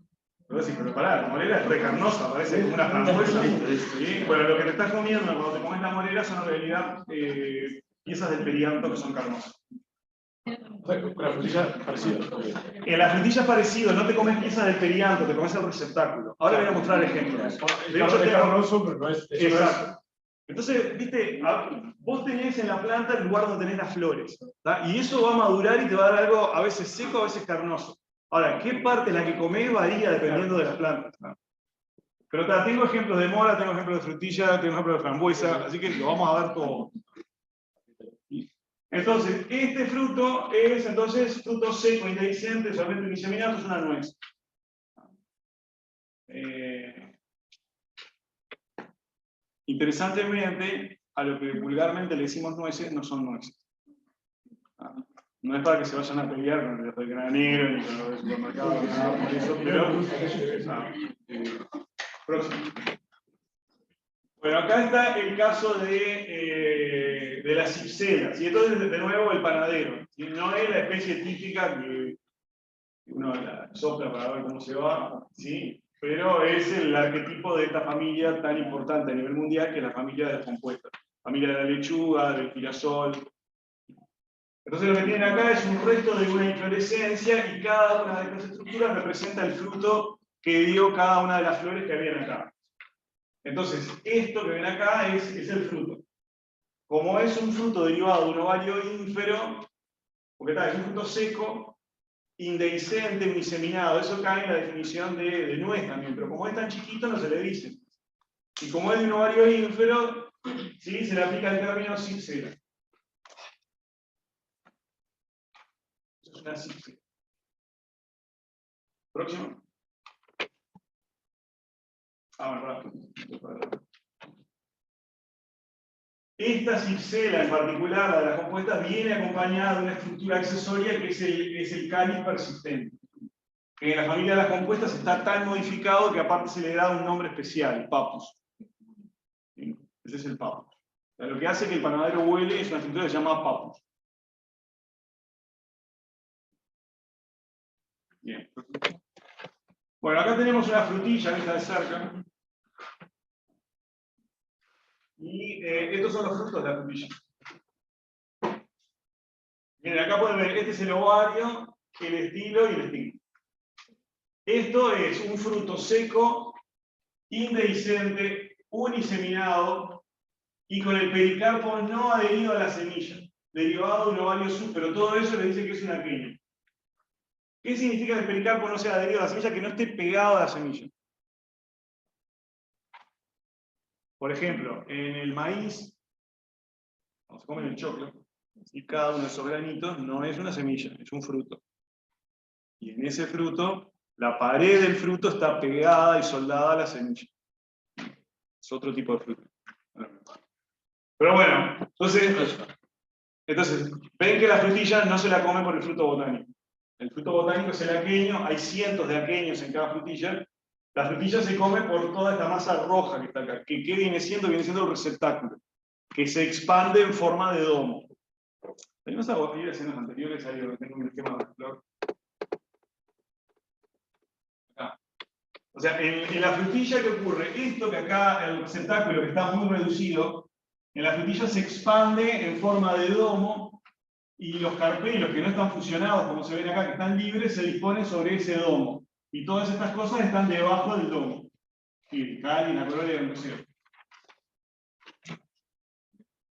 Pero decís, pero pará, la morera es re carnosa, parece como una frambuesa. ¿Sí? Bueno, lo que te estás comiendo cuando te comes la morera son en realidad piezas del perianto que son carnosas. Con la frutilla parecida. En la frutilla es parecido, no te comes piezas del perianto, te comes el receptáculo. Ahora voy a mostrar ejemplos. De hecho, Es carnoso, pero no es. Exacto. Entonces, viste, vos tenés en la planta el lugar donde tenés las flores, ¿tá? Y eso va a madurar y te va a dar algo a veces seco, a veces carnoso. Ahora, ¿qué parte es la que comés varía dependiendo de las plantas? ¿No? Pero tengo ejemplos de mora, tengo ejemplos de frutilla, tengo ejemplos de frambuesa, así que lo vamos a ver todo. Entonces, este fruto es entonces fruto seco, indehiscente, solamente uniseminado, es una nuez. Interesantemente, a lo que vulgarmente le decimos nueces, no son nueces. No es para que se vayan a pelear con los del granero ni con los del supermercado, nada por eso, pero próximo. Bueno, acá está el caso de las cipselas, y entonces de nuevo el panadero. ¿Sí? No es la especie típica que uno la sopla para ver cómo se va, ¿sí? Pero es el arquetipo de esta familia tan importante a nivel mundial, que es la familia de las compuestas. Familia de la lechuga, del girasol. Entonces lo que tienen acá es un resto de una inflorescencia, y cada una de estas estructuras representa el fruto que dio cada una de las flores que habían acá. Entonces, esto que ven acá es el fruto. Como es un fruto derivado de un ovario ínfero, porque es un fruto seco, indehiscente, uniseminado, eso cae en la definición de nuez también, pero como es tan chiquito no se le dice. Y como es de un ovario ínfero, ¿sí? Se le aplica el término cipsela. Eso es una cipsela. Próximo. Bueno, esta cipsela en particular, la de las compuestas, viene acompañada de una estructura accesoria que es el cáliz persistente. Que en la familia de las compuestas está tan modificado que aparte se le da un nombre especial, papus. ¿Sí? Ese es el papus. O sea, lo que hace que el panadero huele es una estructura que se llama papus. Bien. Bueno, acá tenemos una frutilla vista de cerca. Y estos son los frutos de la frutilla. Miren, acá pueden ver, este es el ovario, el estilo y el estigma. Esto es un fruto seco, indehiscente, uniseminado y con el pericarpo no adherido a la semilla, derivado de un ovario sub, pero todo eso le dice que es un aquenio. ¿Qué significa que el pericarpo no sea adherido a la semilla? Que no esté pegado a la semilla. Por ejemplo, en el maíz, cuando se come el choclo, y cada uno de esos granitos no es una semilla, es un fruto. Y en ese fruto, la pared del fruto está pegada y soldada a la semilla. Es otro tipo de fruto. Pero bueno, entonces ven que la frutilla no se la come por el fruto botánico. El fruto botánico es el aquenio, hay cientos de aquenios en cada frutilla. La frutilla se come por toda esta masa roja que está acá. ¿Qué viene siendo? Viene siendo el receptáculo, que se expande en forma de domo. Tenemos algo aquí de escenas anteriores, ahí donde tengo un esquema de flor. Acá. O sea, en la frutilla, ¿qué ocurre? Esto que acá, el receptáculo que está muy reducido, en la frutilla se expande en forma de domo, y los carpelos que no están fusionados, como se ven acá, que están libres, se disponen sobre ese domo. Y todas estas cosas están debajo del domo. Sí, cal y la corola del museo.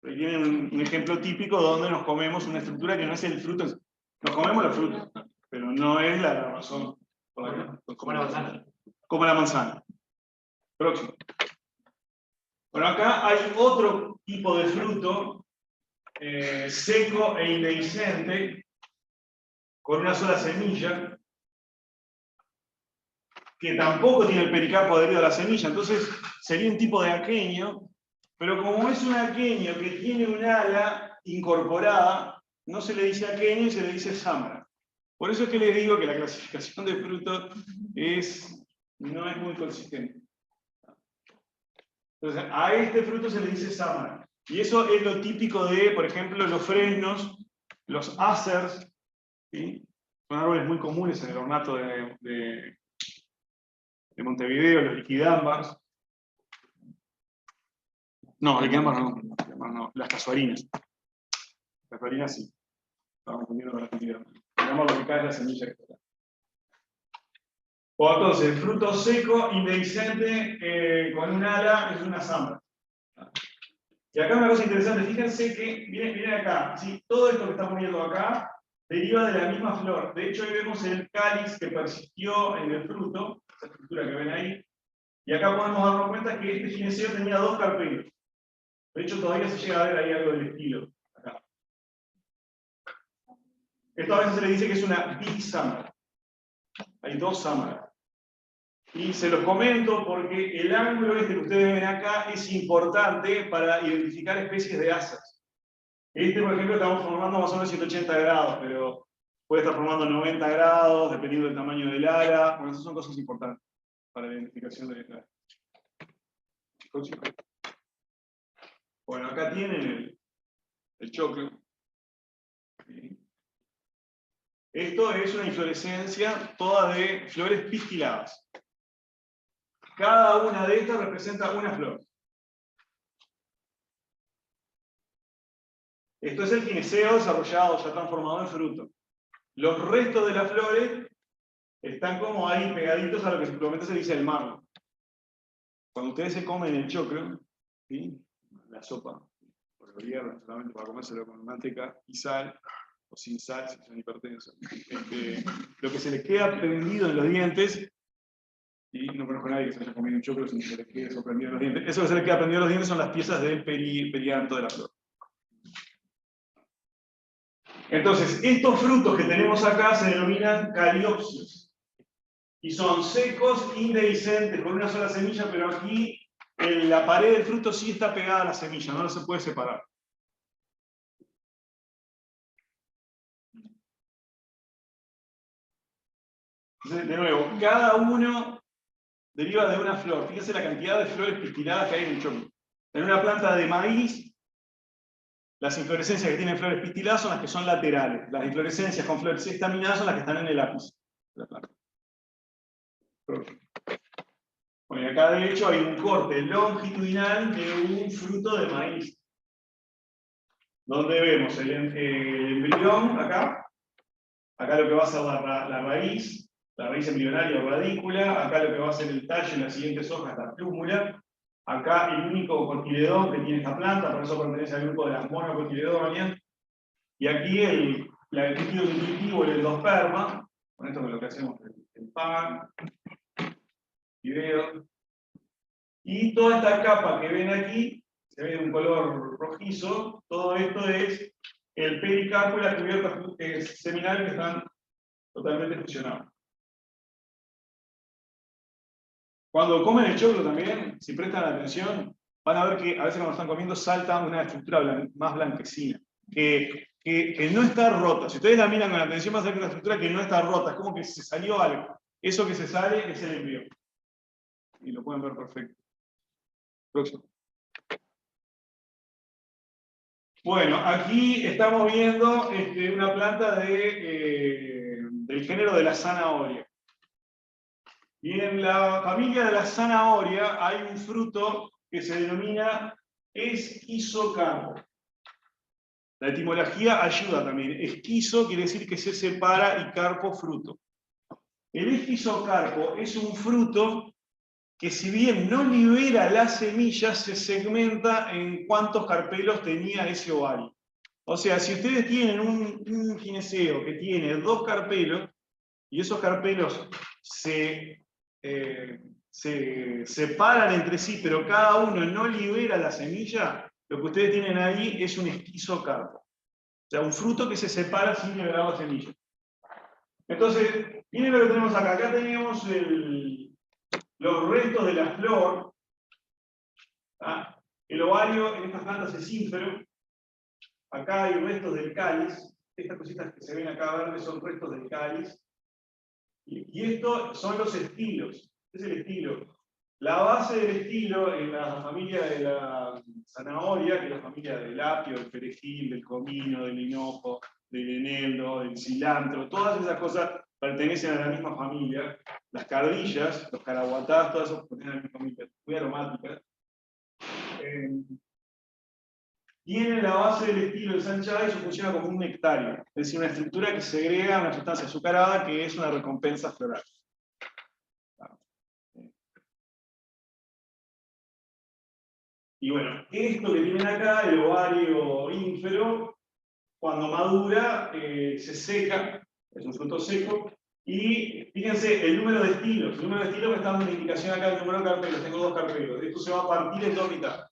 Ahí tienen un ejemplo típico donde nos comemos una estructura que no es el fruto. Nos comemos los frutos, pero no es la razón por la que Como la manzana. Como la manzana. Próximo. Bueno, acá hay otro tipo de fruto seco e indehiscente, con una sola semilla, que tampoco tiene el pericarpo adherido a la semilla, entonces sería un tipo de aquenio, pero como es un aquenio que tiene un ala incorporada, no se le dice aquenio, se le dice sámara. Por eso es que les digo que la clasificación de frutos no es muy consistente. Entonces, a este fruto se le dice sámara. Y eso es lo típico de, por ejemplo, los fresnos, los acers, ¿sí? Son árboles muy comunes en el ornato de Montevideo, los liquidambars. No, liquidambars no, las casuarinas. Las casuarinas sí. Estamos confundiendo con las liquidambars. Digamos lo que cae es la semilla que está. O entonces, fruto seco, indehiscente, con un ala, es una sámara. Y acá una cosa interesante, fíjense que, miren acá, ¿sí? Todo esto que estamos viendo acá deriva de la misma flor. De hecho, ahí vemos el cáliz que persistió en el fruto, esa estructura que ven ahí. Y acá podemos darnos cuenta que este gineceo tenía dos carpelos. De hecho, todavía se llega a ver ahí algo del estilo. Acá. Esto a veces se le dice que es una bisámara. Hay dos sámaras. Y se los comento porque el ángulo este que ustedes ven acá es importante para identificar especies de asas. Este, por ejemplo, estamos formando más o menos 180 grados, pero puede estar formando 90 grados, dependiendo del tamaño del ala. Bueno, esas son cosas importantes para la identificación de la. Bueno, acá tienen el choclo. ¿Sí? Esto es una inflorescencia toda de flores pistiladas. Cada una de estas representa una flor. Esto es el gineceo desarrollado, ya transformado en fruto. Los restos de las flores están como ahí pegaditos a lo que simplemente se dice el marro. Cuando ustedes se comen el choclo, ¿sí? La sopa, por el viernes, solamente para comérselo con manteca y sal, o sin sal, si son hipertensos. Lo que se les queda prendido en los dientes, y no conozco a nadie que se haya comido un choclo sin que se les quede eso prendido en los dientes. Eso que se les queda prendido en los dientes son las piezas del perianto de la flor. Entonces, estos frutos que tenemos acá se denominan cariopsis. Y son secos, indehiscentes, con una sola semilla, pero aquí la pared del fruto sí está pegada a la semilla, no se puede separar. Entonces, de nuevo, cada uno deriva de una flor. Fíjense la cantidad de flores pistiladas que hay en el choclo. En una planta de maíz, las inflorescencias que tienen flores pistiladas son las que son laterales. Las inflorescencias con flores estaminadas son las que están en el ápice de la planta. Bueno, y acá de hecho hay un corte longitudinal de un fruto de maíz. Donde vemos el embrión acá. Acá lo que va a ser la raíz embrionaria o radícula. Acá lo que va a ser el tallo en las siguientes hojas, la plúmula. Acá el único cotiledón que tiene esta planta, por eso pertenece al grupo de las monocotiledóneas. Y aquí el líquido nutritivo, el endosperma. Con esto es lo que hacemos el pan, video. Y toda esta capa que ven aquí, se ve de un color rojizo, todo esto es el pericarpo y las cubiertas seminales que están totalmente fusionados. Cuando comen el choclo también, si prestan atención, van a ver que a veces cuando están comiendo salta una estructura más blanquecina, que no está rota. Si ustedes la miran con atención, van a ver que una estructura que no está rota, es como que se salió algo. Eso que se sale es el embrión. Y lo pueden ver perfecto. Próximo. Bueno, aquí estamos viendo una planta del género de la zanahoria. Y en la familia de la zanahoria hay un fruto que se denomina esquizocarpo. La etimología ayuda también. Esquizo quiere decir que se separa y carpo fruto. El esquizocarpo es un fruto que si bien no libera las semillas, se segmenta en cuántos carpelos tenía ese ovario. O sea, si ustedes tienen un gineceo que tiene 2 carpelos, y esos carpelos se separan entre sí, pero cada uno no libera la semilla, lo que ustedes tienen ahí es un esquizocarpo. O sea, un fruto que se separa sin liberar la semilla. Entonces, miren lo que tenemos acá. Acá tenemos los restos de la flor. ¿Ah? El ovario en estas plantas es ínfero. Acá hay restos del cáliz. Estas cositas que se ven acá verdes son restos del cáliz. Y estos son los estilos. Es el estilo. La base del estilo en la familia de la zanahoria, que es la familia del apio, del perejil, del comino, del hinojo, del eneldo, del cilantro, todas esas cosas pertenecen a la misma familia. Las cardillas, los caraguatás, todas esas pertenecen a la misma familia, muy aromáticas. Tiene la base del estilo ensanchada y eso funciona como un nectario, es decir, una estructura que segrega una sustancia azucarada que es una recompensa floral. Y bueno, esto que tienen acá, el ovario ínfero, cuando madura, se seca, es un fruto seco, y fíjense el número de estilos. El número de estilos me está dando una indicación acá del número de carpelos, tengo 2 carpelos. Esto se va a partir en 2 mitades.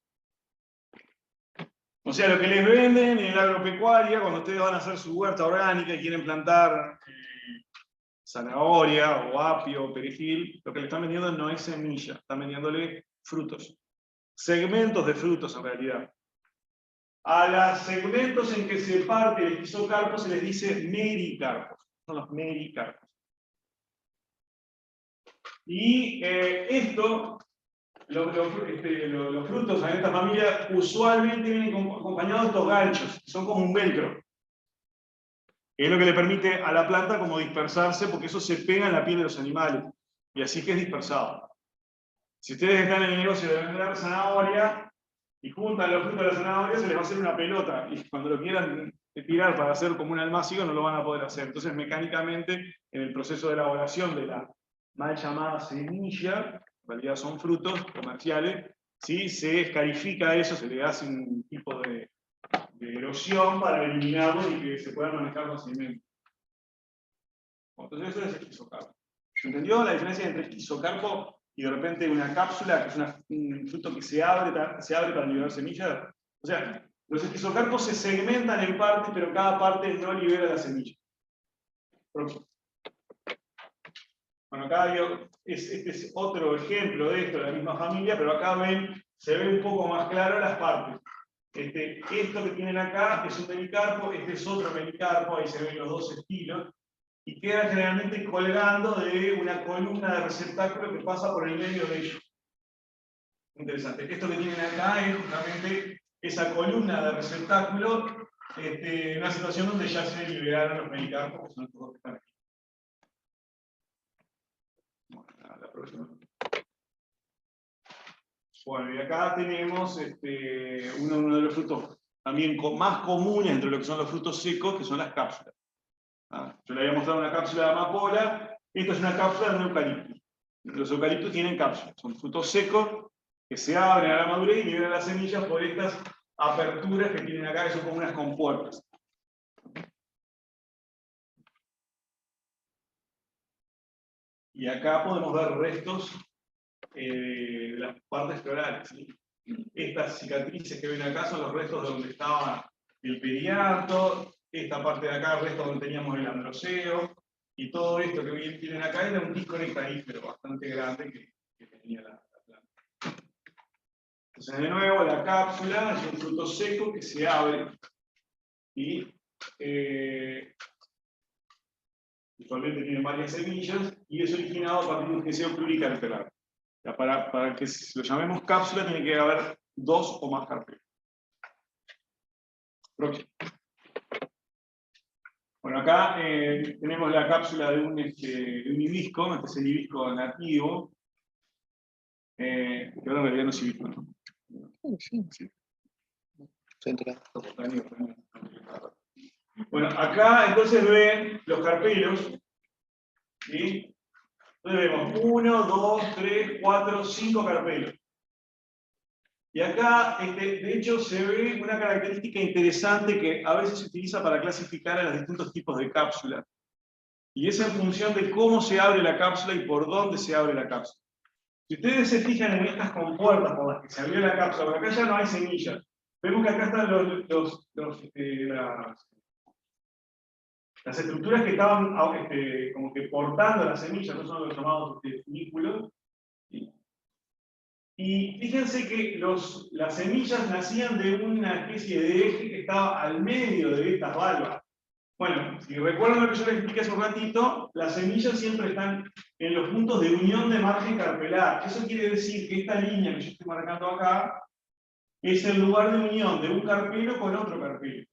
O sea, lo que les venden en la agropecuaria, cuando ustedes van a hacer su huerta orgánica y quieren plantar zanahoria o apio o perejil, lo que le están vendiendo no es semilla, están vendiéndole frutos. Segmentos de frutos en realidad. A los segmentos en que se parte el esquizocarpo se les dice mericarpos. Son los mericarpos. Y esto los frutos en esta familia usualmente vienen acompañados de estos ganchos, que son como un velcro. Es lo que le permite a la planta como dispersarse, porque eso se pega en la piel de los animales, y así que es dispersado. Si ustedes están en el negocio de vender zanahoria, y juntan los frutos de la zanahoria, se les va a hacer una pelota, y cuando lo quieran tirar para hacer como un almácigo, no lo van a poder hacer. Entonces, mecánicamente, en el proceso de elaboración de la mal llamada semilla, en realidad son frutos comerciales, ¿sí? Se escarifica eso, se le hace un tipo de erosión para eliminarlos y que se puedan manejar fácilmente. Entonces, eso es esquizocarpo. ¿Se entendió la diferencia entre esquizocarpo y de repente una cápsula, que es un fruto que se abre para liberar semillas? O sea, los esquizocarpos se segmentan en partes, pero cada parte no libera la semilla. Próximo. Bueno, acá este es otro ejemplo de esto, de la misma familia, pero acá ven, se ve un poco más claro las partes. Esto que tienen acá es un melicarpo, este es otro melicarpo, ahí se ven los dos estilos, y queda generalmente colgando de una columna de receptáculo que pasa por el medio de ellos. Interesante. Esto que tienen acá es justamente esa columna de receptáculo, en una situación donde ya se liberaron los melicarpos, que son estos dos que están aquí. Bueno, la próxima. Bueno, y acá tenemos uno de los frutos también más comunes entre lo que son los frutos secos, que son las cápsulas. Yo le había mostrado una cápsula de amapola, esta es una cápsula de un eucalipto. Los eucaliptos tienen cápsulas, son frutos secos que se abren a la madurez y liberan las semillas por estas aperturas que tienen acá, que son como unas compuertas. Y acá podemos ver restos de las partes florales, ¿sí? Estas cicatrices que ven acá son los restos de donde estaba el perianto, esta parte de acá, el resto donde teníamos el androceo, y todo esto que tienen acá era un disco nectarífero bastante grande que tenía la planta. Entonces, de nuevo, la cápsula es un fruto seco que se abre y usualmente tiene varias semillas y es originado a partir de un geseo pluricarpelar. Para que lo llamemos cápsula tiene que haber dos o más carpelas. Próximo. Bueno, acá tenemos la cápsula de un hibisco, este es el hibisco nativo, que ahora en realidad no es hibisco, ¿no? Sí. Bueno, acá entonces ven los carpelos, ¿sí? Entonces vemos 1, 2, 3, 4, 5 carpelos. Y acá, de hecho, se ve una característica interesante que a veces se utiliza para clasificar a los distintos tipos de cápsula. Y es en función de cómo se abre la cápsula y por dónde se abre la cápsula. Si ustedes se fijan en estas compuertas por las que se abrió la cápsula, porque acá ya no hay semillas. Vemos que acá están las estructuras que estaban como que portando las semillas, no son los llamados funículos. Y fíjense que las semillas nacían de una especie de eje que estaba al medio de estas valvas. Bueno, si recuerdan lo que yo les expliqué hace un ratito, las semillas siempre están en los puntos de unión de margen carpelar. Eso quiere decir que esta línea que yo estoy marcando acá es el lugar de unión de un carpelo con otro carpelo.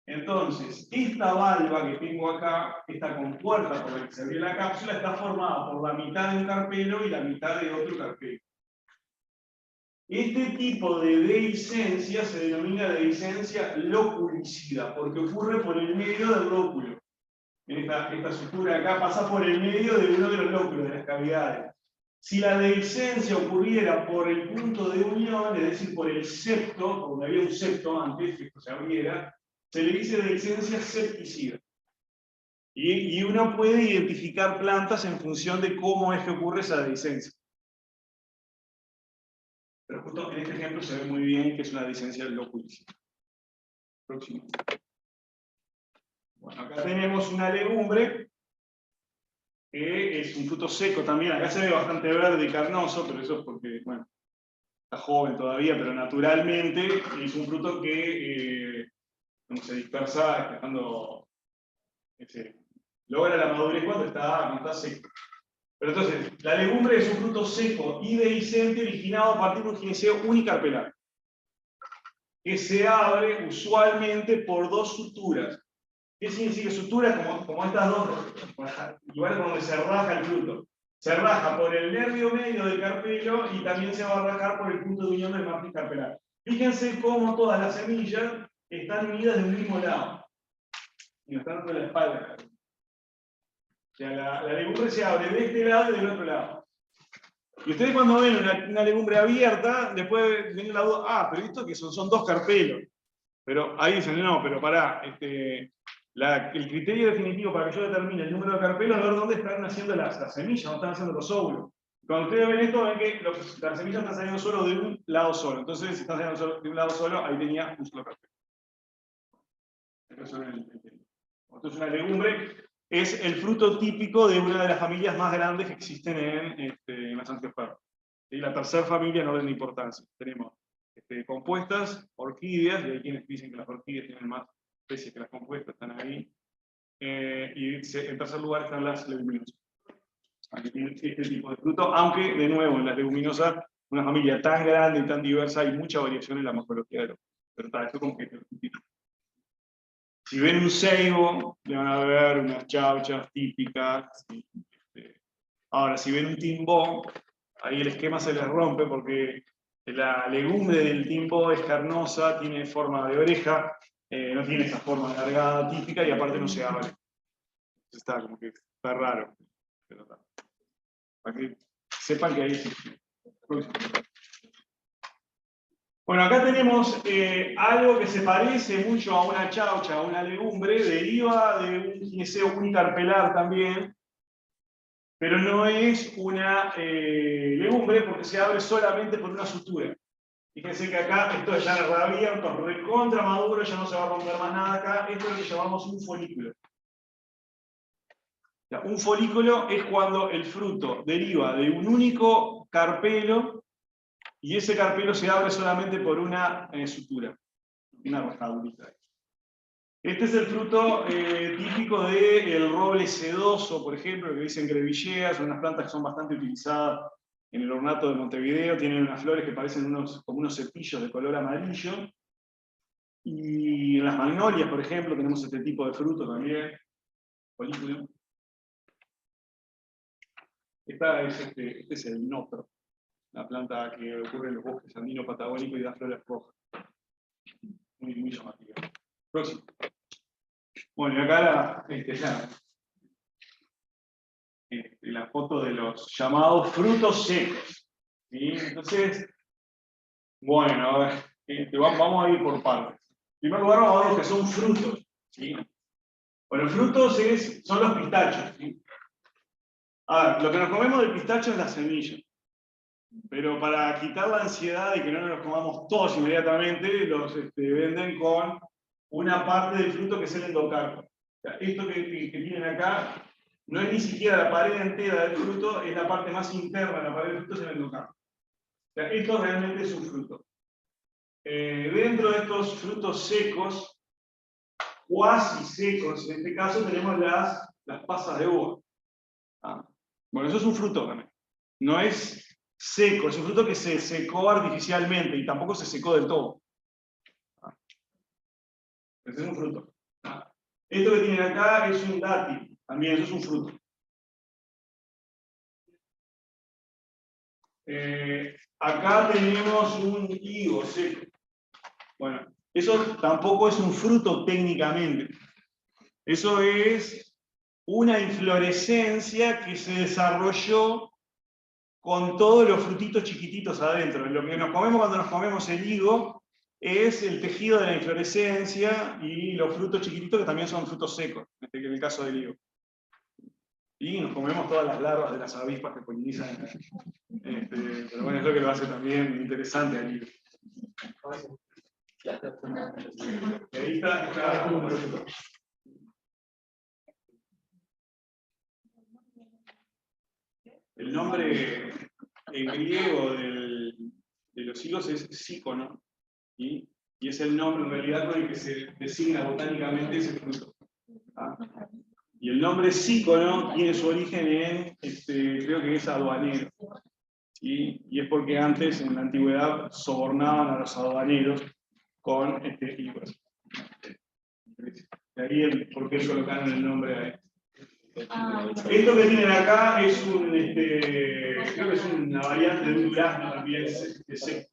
Entonces, esta valva que tengo acá, esta compuerta por la que se abrió la cápsula, está formada por la mitad de un carpelo y la mitad de otro carpelo. Este tipo de dehiscencia se denomina dehiscencia loculicida, porque ocurre por el medio del lóculo. Esta estructura acá pasa por el medio de uno de los lóculos, de las cavidades. Si la dehiscencia ocurriera por el punto de unión, es decir, por el septo, donde había un septo antes que esto se abriera, se le dice dehiscencia septicida. Y uno puede identificar plantas en función de cómo es que ocurre esa dehiscencia. Pero justo en este ejemplo se ve muy bien que es una dehiscencia loculicida. Próximo. Bueno, acá tenemos una legumbre, que es un fruto seco también. Acá se ve bastante verde y carnoso, pero eso es porque, bueno, está joven todavía, pero naturalmente es un fruto que se dispersa cuando logra la madurez cuando está seco. Pero entonces, la legumbre es un fruto seco y dehiscente originado a partir de un gineceo unicarpelar, que se abre usualmente por dos suturas. ¿Qué significa suturas? Como estas dos, igual donde se raja el fruto. Se raja por el nervio medio del carpelo y también se va a rajar por el punto de unión del márgenes carpelar. Fíjense cómo todas las semillas están unidas de un mismo lado. Y no están dando la espalda. O sea, la legumbre se abre de este lado y del otro lado. Y ustedes cuando ven una legumbre abierta, después viene la duda, pero esto que son dos carpelos. Pero ahí dicen, no, pero pará, el criterio definitivo para que yo determine el número de carpelos es ver dónde están naciendo las semillas, dónde están haciendo los óvulos. Cuando ustedes ven esto, ven que las semillas están saliendo solo de un lado solo. Entonces, si están saliendo de un lado solo, ahí tenía un solo carpelo. Entonces, una legumbre es el fruto típico de una de las familias más grandes que existen en las angiospermas. Y la tercera familia en orden de importancia. Tenemos compuestas, orquídeas, y hay quienes dicen que las orquídeas tienen más especies que las compuestas, están ahí. Y en tercer lugar están las leguminosas. Aquí tienen este tipo de fruto, aunque, de nuevo, en las leguminosas, una familia tan grande y tan diversa, hay mucha variación en la morfología de los. Pero está, esto como que. Si ven un ceibo, le van a ver unas chauchas típicas. Ahora, si ven un timbó, ahí el esquema se les rompe porque la legumbre del timbó es carnosa, tiene forma de oreja, no tiene esa forma alargada típica y aparte no se abre. Está como que está raro. Pero está. Para que sepan que ahí existe. Bueno, acá tenemos algo que se parece mucho a una chaucha, a una legumbre, deriva de un gineceo unicarpelar también, pero no es una legumbre porque se abre solamente por una sutura. Fíjense que acá esto ya reabierto, recontra maduro, ya no se va a romper más nada acá. Esto es lo que llamamos un folículo. Un folículo es cuando el fruto deriva de un único carpelo y ese carpelo se abre solamente por una sutura, una rajadurita. Este es el fruto típico del roble sedoso, por ejemplo, que dicen grevilleas, son unas plantas que son bastante utilizadas en el ornato de Montevideo, tienen unas flores que parecen como unos cepillos de color amarillo. Y en las magnolias, por ejemplo, tenemos este tipo de fruto también, folículo. Este es el nopro, la planta que ocurre en los bosques andino-patagónicos y da flores rojas. Muy llamativa. Próximo. Bueno, y acá la foto de los llamados frutos secos. ¿Sí? Entonces, bueno, a ver, vamos a ir por partes. En primer lugar, vamos a ver lo que son frutos. ¿Sí? Bueno, frutos son los pistachos. ¿Sí? A ver, lo que nos comemos del pistacho es la semilla. Pero para quitar la ansiedad de que no nos los comamos todos inmediatamente, los venden con una parte del fruto que es el endocarpo. O sea, esto que tienen acá no es ni siquiera la pared entera del fruto, es la parte más interna de la pared del fruto, es el endocarpo. O sea, esto realmente es un fruto. Dentro de estos frutos secos, cuasi secos, en este caso tenemos las pasas de uva. Bueno, eso es un fruto también. No es seco, es un fruto que se secó artificialmente y tampoco se secó del todo. Ese es un fruto. Esto que tienen acá es un dátil, también eso es un fruto. Acá tenemos un higo seco. Bueno, eso tampoco es un fruto técnicamente. Eso es una inflorescencia que se desarrolló con todos los frutitos chiquititos adentro. Lo que nos comemos cuando nos comemos el higo es el tejido de la inflorescencia y los frutos chiquititos que también son frutos secos, en el caso del higo. Y nos comemos todas las larvas de las avispas que polinizan. Pero bueno, es lo que lo hace también interesante al higo. Y ahí está un fruto. El nombre en griego de los higos es sícono, y es el nombre en realidad con el que se designa botánicamente ese fruto. Y el nombre sícono tiene su origen en, creo que es aduanero. ¿Sí? Y es porque antes, en la antigüedad, sobornaban a los aduaneros con higos. De ahí el por qué colocaron el nombre ahí. Esto que tienen acá es un, creo que es una variante de un durazno también seco.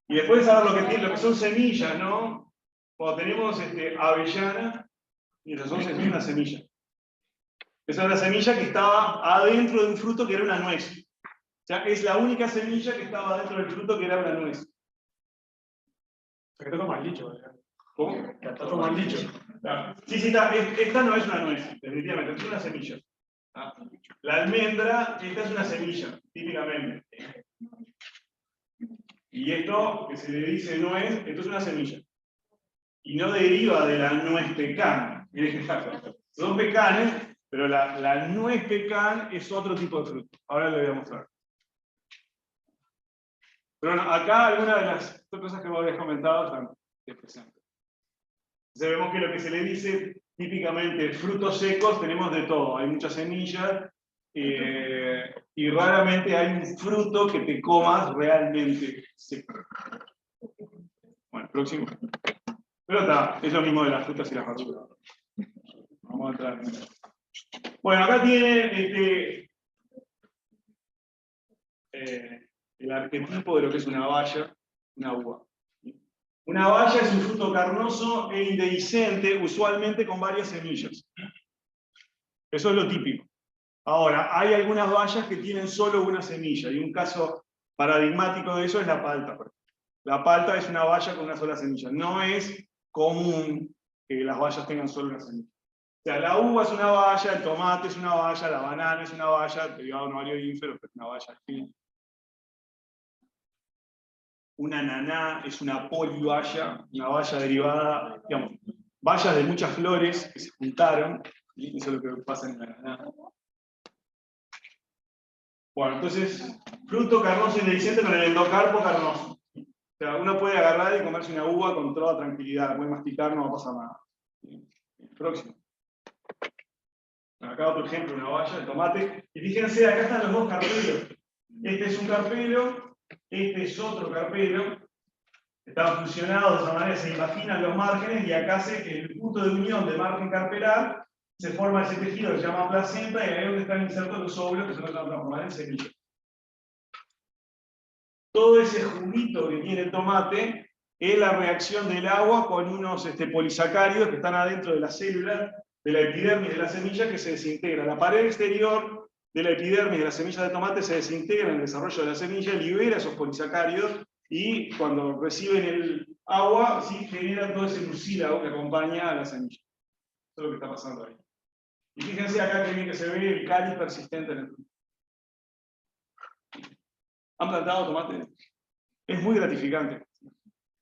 Y después saber lo que son semillas, ¿no? Cuando tenemos avellana, y esas son una semilla. Esa es una semilla que estaba adentro de un fruto que era una nuez. O sea, es la única semilla que estaba adentro del fruto que era una nuez. Se quedó mal dicho. ¿Cómo? Está mal dicho. Claro. Sí, esta no es una nuez, definitivamente, es una semilla. ¿Ah? La almendra, esta es una semilla, típicamente. Y esto, que se le dice nuez, esto es una semilla. Y no deriva de la nuez pecan. Son pecanes, pero la nuez pecan es otro tipo de fruto. Ahora lo voy a mostrar. Pero bueno, acá algunas de las cosas que vos habías comentado están presentes. Entonces vemos que lo que se le dice típicamente frutos secos tenemos de todo. Hay muchas semillas y raramente hay un fruto que te comas realmente seco. Bueno, próximo. Pero está, es lo mismo de las frutas y las verduras. Vamos a entrar en eso. Bueno, acá tiene el arquetipo de lo que es una baya, una uva. Una baya es un fruto carnoso e indehiscente, usualmente con varias semillas. Eso es lo típico. Ahora, hay algunas bayas que tienen solo una semilla, y un caso paradigmático de eso es la palta. La palta es una baya con una sola semilla. No es común que las bayas tengan solo una semilla. O sea, la uva es una baya, el tomate es una baya, la banana es una baya, el derivado ovario ínfero es una baya. Una ananá es una polibaya, una baya derivada, digamos, bayas de muchas flores que se juntaron, y eso es lo que pasa en la ananá. Bueno, entonces, fruto carnoso indehiscente con el endocarpo carnoso. O sea, uno puede agarrar y comerse una uva con toda tranquilidad, puede masticar, no va a pasar nada. Próximo. Acá otro ejemplo, una baya de tomate. Y fíjense, acá están los dos carpelos. Este es un carpelo, este es otro carpelo. Están fusionados de esa manera, se imaginan los márgenes, y acá hace que el punto de unión de margen carpelar se forma ese tejido que se llama placenta, y ahí es donde están insertos los óvulos que se van a transformar en semillas. Todo ese juguito que tiene el tomate es la reacción del agua con unos polisacáridos que están adentro de la célula, de la epidermis de la semilla, que se desintegra. La pared exterior de la epidermis de la semilla de tomate se desintegra en el desarrollo de la semilla, libera esos polisacáridos, y cuando reciben el agua, ¿sí?, generan todo ese mucílago que acompaña a la semilla. Eso es lo que está pasando ahí. Y fíjense acá que bien que se ve el cáliz persistente en el fruto. ¿Han plantado tomate? Es muy gratificante.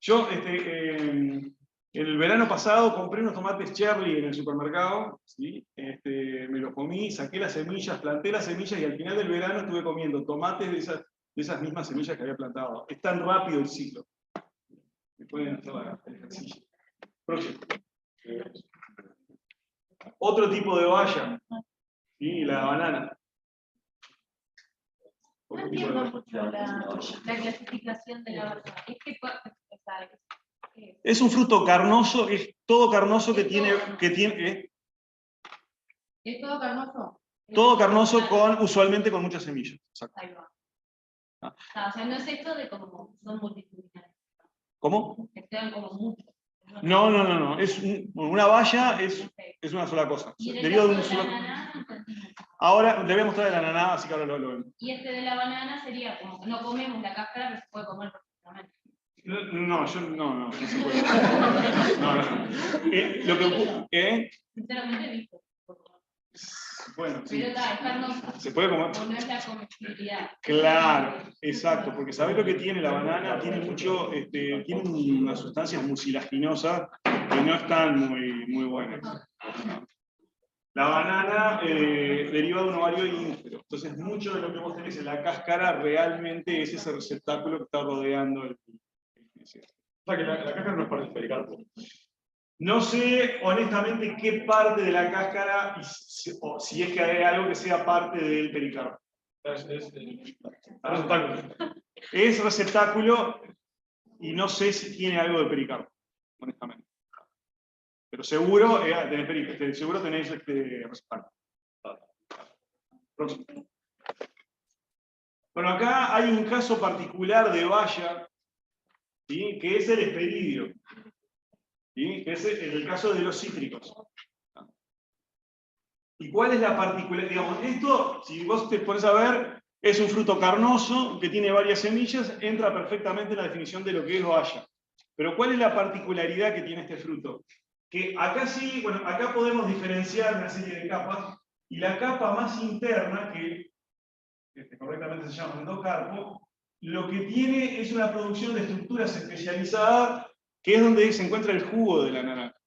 Yo, el verano pasado compré unos tomates cherry en el supermercado, ¿sí? Me los comí, saqué las semillas, planté las semillas, y al final del verano estuve comiendo tomates de esas mismas semillas que había plantado. Es tan rápido el ciclo. Me pueden hacer el ejercicio. Próximo. Otro tipo de baya, ¿sí? La banana. No entiendo mucho la clasificación de la baya. Es que, es un fruto carnoso, es todo carnoso que tiene. ¿Es todo carnoso? Todo carnoso usualmente con muchas semillas. Exacto. Ahí va. O sea, no es esto de como son multitudinarios. ¿Cómo? Que sean como muchos. No. Una baya es una sola cosa. Y en el Derivado de caso un de solo. la ananá, no entendí. Ahora le voy a mostrar el ananá, así que ahora lo vemos. Y de la banana sería como que no comemos la cáscara, pero se puede comer perfectamente. No se puede. Lo que ocurre. Sinceramente he visto. Bueno, sí. Pero está, es carnoso. Se puede comer. O no es la comestibilidad. Claro, exacto, porque ¿sabés lo que tiene la banana? Tiene mucho, tiene unas sustancias mucilaginosas que no están muy buenas. La banana deriva de un ovario ínfero, entonces mucho de lo que vos tenés en la cáscara realmente es ese receptáculo que está rodeando el. O sea que la cáscara no es para el pericarpo. No sé honestamente qué parte de la cáscara, o si es que hay algo que sea parte del pericarpo. Es receptáculo y no sé si tiene algo de pericarpo, honestamente. Pero seguro, seguro tenéis receptáculo. Próximo. Bueno, acá hay un caso particular de valla, ¿sí? Que es el esperidio, ¿sí? Que es el caso de los cítricos. ¿Y cuál es la particularidad? Digamos, esto, si vos te pones a ver, es un fruto carnoso que tiene varias semillas, entra perfectamente en la definición de lo que es valla. Pero ¿cuál es la particularidad que tiene este fruto? Que acá sí, bueno, acá podemos diferenciar una serie de capas, y la capa más interna, que correctamente se llama endocarpo, lo que tiene es una producción de estructuras especializadas, que es donde se encuentra el jugo de la naranja,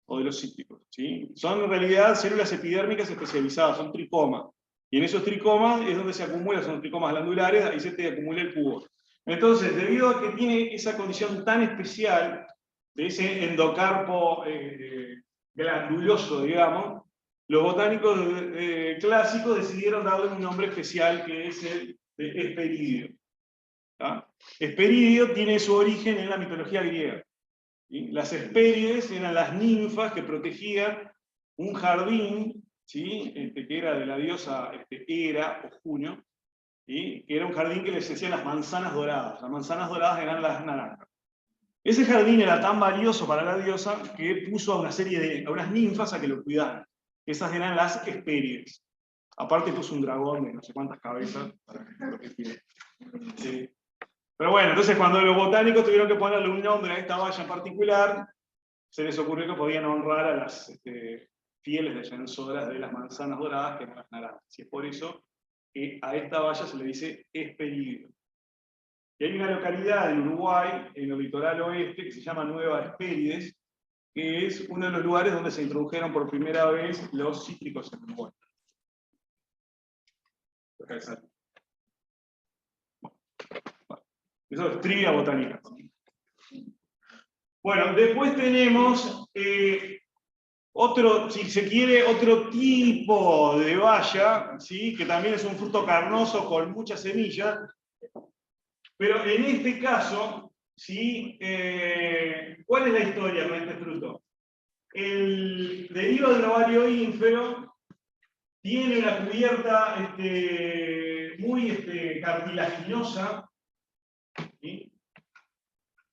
o de los cítricos, ¿sí? Son en realidad células epidérmicas especializadas, son tricomas. Y en esos tricomas es donde se acumula, son tricomas glandulares, ahí se te acumula el jugo. Entonces, debido a que tiene esa condición tan especial, de ese endocarpo glanduloso, digamos, los botánicos clásicos decidieron darle un nombre especial que es el de Hesperidio. ¿Ah? Hesperidio tiene su origen en la mitología griega. ¿Sí? Las Hespérides eran las ninfas que protegían un jardín, ¿sí? Que era de la diosa Hera o Juno, ¿sí? Que era un jardín que les decían las manzanas doradas. Las manzanas doradas eran las naranjas. Ese jardín era tan valioso para la diosa que puso a unas ninfas a que lo cuidaran. Esas eran las Hespérides. Aparte puso un dragón de no sé cuántas cabezas para que lo protegiera. Sí. Pero bueno, entonces cuando los botánicos tuvieron que ponerle un nombre a esta valla en particular, se les ocurrió que podían honrar a las fieles defensoras de las manzanas doradas, que eran las naranjas. Y es por eso que a esta valla se le dice Hesperidio. Y hay una localidad en Uruguay, en el litoral oeste, que se llama Nueva Hespérides, que es uno de los lugares donde se introdujeron por primera vez los cítricos en Uruguay. Eso es trivia botánica. Bueno, después tenemos otro, si se quiere, otro tipo de baya, ¿sí? Que también es un fruto carnoso con muchas semillas. Pero en este caso, ¿sí? ¿Cuál es la historia con este fruto? Deriva del ovario ínfero, tiene una cubierta muy cartilaginosa, ¿sí?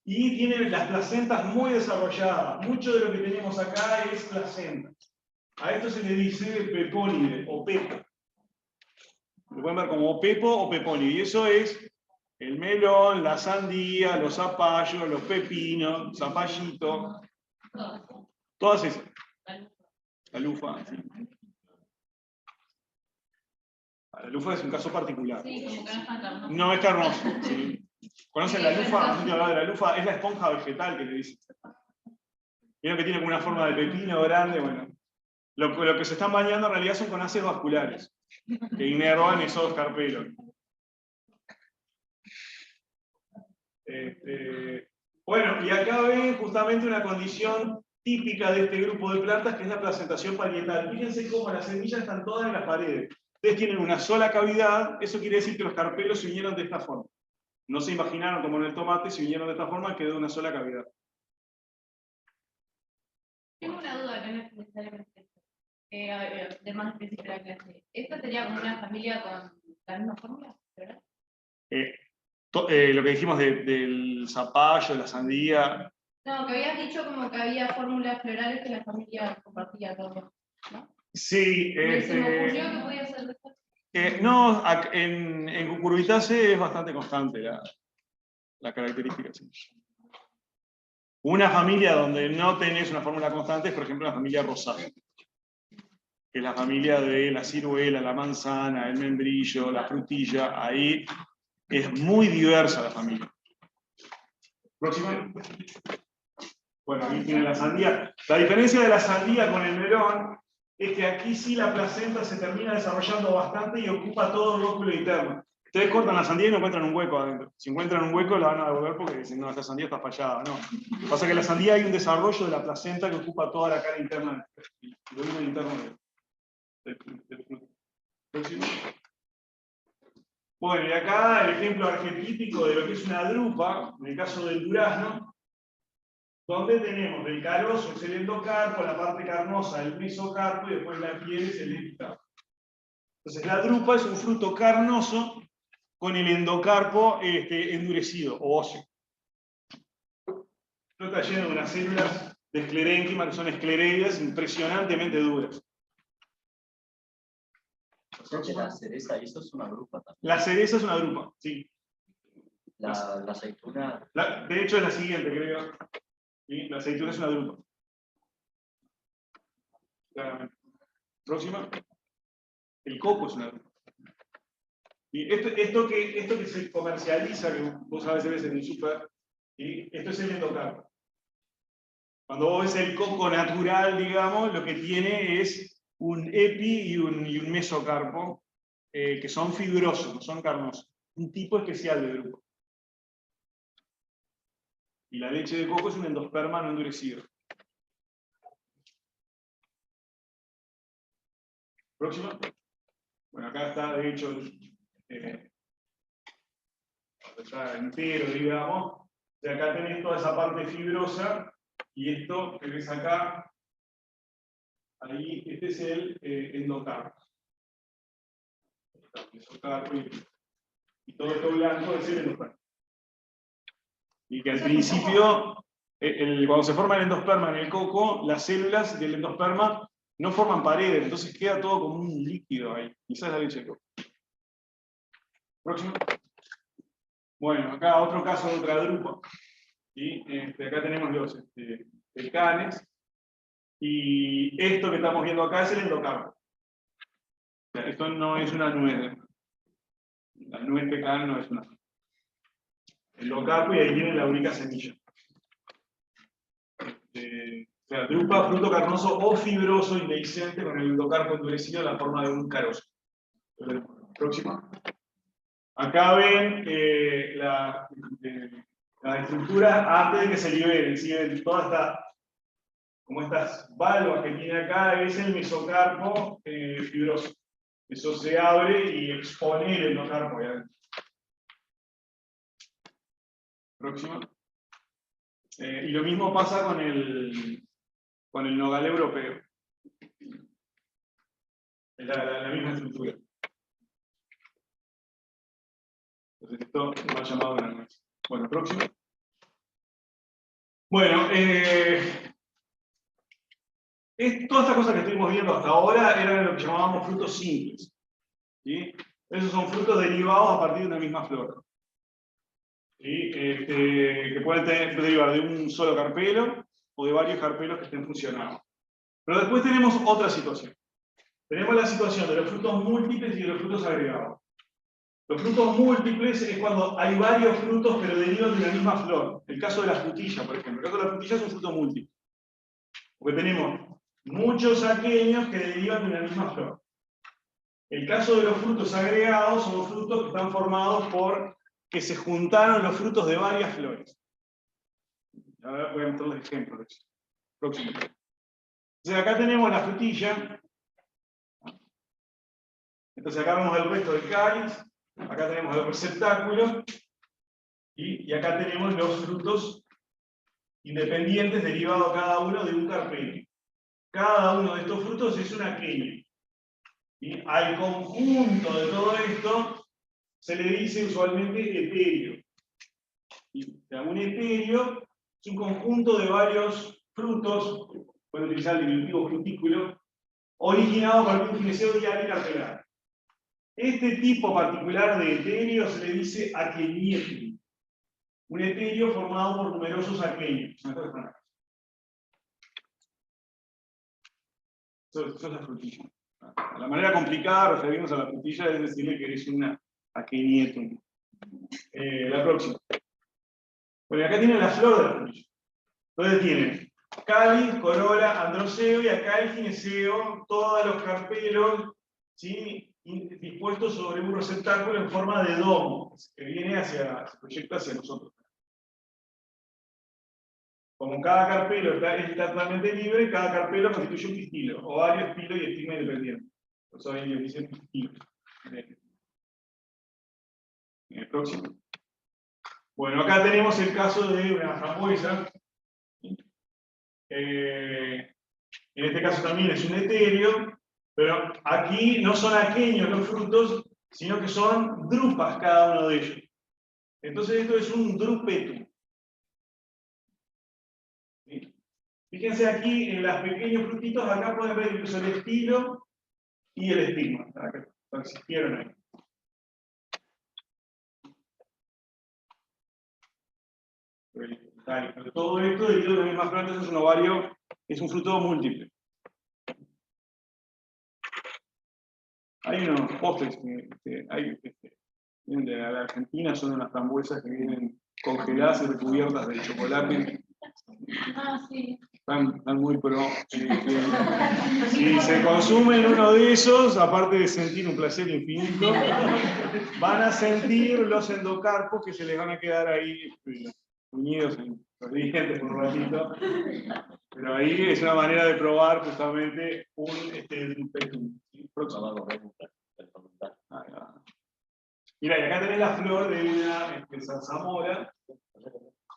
Y tiene las placentas muy desarrolladas. Mucho de lo que tenemos acá es placenta. A esto se le dice pepónide o pepo. Lo pueden ver como pepo o pepónide. Y eso es el melón, la sandía, los zapallos, los pepinos, zapallito. Todas esas. La lufa. Sí. La lufa es un caso particular. Sí, como que no es tan carnoso. No es carnoso. Sí. ¿Conocen la lufa? ¿No han hablado de la lufa? Es la esponja vegetal que le dicen. Vieron que tiene como una forma de pepino grande. Bueno, lo que se están bañando en realidad son con haces vasculares que inervan esos carpelos. Bueno, y acá ven justamente una condición típica de este grupo de plantas, que es la placentación parietal. Fíjense cómo las semillas están todas en las paredes. Ustedes tienen una sola cavidad, eso quiere decir que los carpelos se vinieron de esta forma. No se imaginaron como en el tomate, se vinieron de esta forma, quedó una sola cavidad. Tengo una duda que no es necesariamente de más principio de la clase. ¿Esta sería como una familia con la misma fórmula, verdad? Lo que dijimos del zapallo, de la sandía. No, que habías dicho como que había fórmulas florales que la familia compartía todo, ¿no? Sí, Se me ocurrió que podía ser de esto. no, en Cucurbitaceae es bastante constante la característica. Sí. Una familia donde no tenés una fórmula constante es, por ejemplo, la familia Rosaceae, que es la familia de la ciruela, la manzana, el membrillo, la frutilla. Ahí es muy diversa la familia. Próxima. Bueno, aquí tiene la sandía. La diferencia de la sandía con el melón es que aquí sí la placenta se termina desarrollando bastante y ocupa todo el óculo interno. Ustedes cortan la sandía y no encuentran un hueco adentro. Si encuentran un hueco, la van a devolver porque dicen, no, esta sandía está fallada. No. Pasa que la sandía hay un desarrollo de la placenta que ocupa toda la cara interna y lo mismo interno del fruto. Próximo. Bueno, y acá el ejemplo arquetípico de lo que es una drupa, en el caso del durazno, donde tenemos del carozo, es el endocarpo, la parte carnosa del mesocarpo y después la piel es el epicarpo. Entonces la drupa es un fruto carnoso con el endocarpo endurecido o óseo. Esto está lleno de unas células de esclerénquima que son esclereidas impresionantemente duras. La cereza, eso es una drupa también. La cereza es una drupa, sí. La aceituna. De hecho es la siguiente, creo. ¿Sí? La aceituna es una drupa. Claramente. Próxima. El coco es una drupa. Y esto que se comercializa, que vos a veces ves en el súper, ¿sí? Esto es el endocarpo. Cuando vos ves el coco natural, digamos, lo que tiene es un epi y un mesocarpo, que son fibrosos, no son carnosos. Un tipo especial de drupa. Y la leche de coco es un endosperma no endurecido. Próxima. Bueno, acá está, de hecho, está entero, digamos. O sea, acá tenés toda esa parte fibrosa, y esto que ves acá, ahí, este es el endocarpo. Mesocarpo y todo esto blanco es el endocarpo. Y que al principio, cuando se forma el endosperma en el coco, las células del endosperma no forman paredes, entonces queda todo como un líquido ahí. Quizás la leche de coco. Próximo. Bueno, acá otro caso de otra drupa. ¿Sí? Acá tenemos los pecanes. Y esto que estamos viendo acá es el endocarpo. O sea, esto no es una nuez. La nuez pecan no es una nuez. El endocarpo, y ahí tienen la única semilla. O sea, drupa, fruto carnoso o fibroso indehiscente con el endocarpo endurecido en la forma de un carozo. Próxima. Acá ven la estructura antes de que se liberen. ¿Sí? Toda como estas valvas que tiene acá, es el mesocarpo fibroso. Eso se abre y expone el endocarpo. Próxima. Y lo mismo pasa con el nogal europeo. Es la misma estructura. Entonces esto va llamado una nuez. Bueno, próximo. Bueno, todas estas cosas que estuvimos viendo hasta ahora eran lo que llamábamos frutos simples. ¿Sí? Esos son frutos derivados a partir de una misma flor. ¿Sí? Que pueden derivar de un solo carpelo o de varios carpelos que estén funcionados. Pero después tenemos otra situación. Tenemos la situación de los frutos múltiples y de los frutos agregados. Los frutos múltiples es cuando hay varios frutos pero derivan de una misma flor. El caso de la frutilla, por ejemplo. El caso de la frutilla es un fruto múltiple. Porque tenemos muchos aquenios que derivan de una misma flor. El caso de los frutos agregados son frutos que están formados por que se juntaron los frutos de varias flores. Ahora voy a mostrarles ejemplos. Próximo. Entonces acá tenemos la frutilla. Entonces acá vemos el resto del cáliz. Acá tenemos el receptáculo. Y acá tenemos los frutos independientes derivados cada uno de un carpelo. Cada uno de estos frutos es un aquenio. ¿Sí? Al conjunto de todo esto se le dice usualmente etéreo. ¿Sí? O sea, un etéreo es un conjunto de varios frutos, pueden utilizar el diminutivo frutículo, originado por algún gineceo diario y carpelar. Este tipo particular de etéreo se le dice aquenietrio. Un etéreo formado por numerosos aquenios. Eso es la frutilla. La manera complicada de referirnos a la frutilla es decirle que es una aquenietum. La próxima. Bueno, acá tienen la flor de la frutilla. Entonces tienen cáliz, corola, androceo, y acá el gineceo, todos los carpelos, ¿sí? dispuesto sobre un receptáculo en forma de domo, que viene se proyecta hacia nosotros. Como cada carpelo está totalmente libre, cada carpelo constituye un pistilo, ovario, estilo y estigma independiente. Por eso ahí dicen pistilo. En el próximo. Bueno, acá tenemos el caso de una frambuesa. En este caso también es un etéreo, pero aquí no son aquenios los frutos, sino que son drupas cada uno de ellos. Entonces esto es un drupetum. ¿Sí? Fíjense aquí en los pequeños frutitos, acá pueden ver incluso el estilo y el estigma. Acá existieron ahí. Pero todo esto, debido a las mismas plantas, es un ovario, es un fruto múltiple. Hay unos postres que vienen de la Argentina, son unas frambuesas que vienen congeladas y recubiertas de chocolate. Ah, sí. Están muy pro. Si se consumen uno de esos, aparte de sentir un placer infinito, van a sentir los endocarpos que se les van a quedar ahí unidos en los dientes por un ratito. Pero ahí es una manera de probar justamente un drupetum. Mira, y acá tenés la flor de una zarzamora.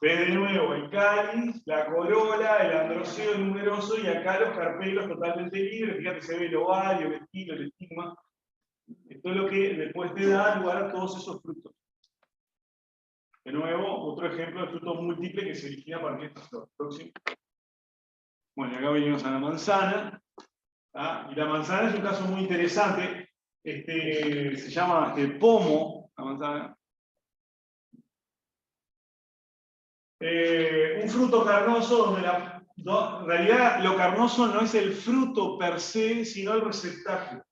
Ves de nuevo el cáliz, la corola, el androceo numeroso y acá los carpelos totalmente libres. Fíjate, se ve el ovario, el estilo, el estigma. Esto es lo que después te da lugar a todos esos frutos. De nuevo, otro ejemplo de fruto múltiple que se origina a partir de esta flor. Próximo. Bueno, y acá venimos a la manzana. ¿Ah? Y la manzana es un caso muy interesante. Se llama pomo, la manzana. Un fruto carnoso donde en realidad lo carnoso no es el fruto per se, sino el receptáculo.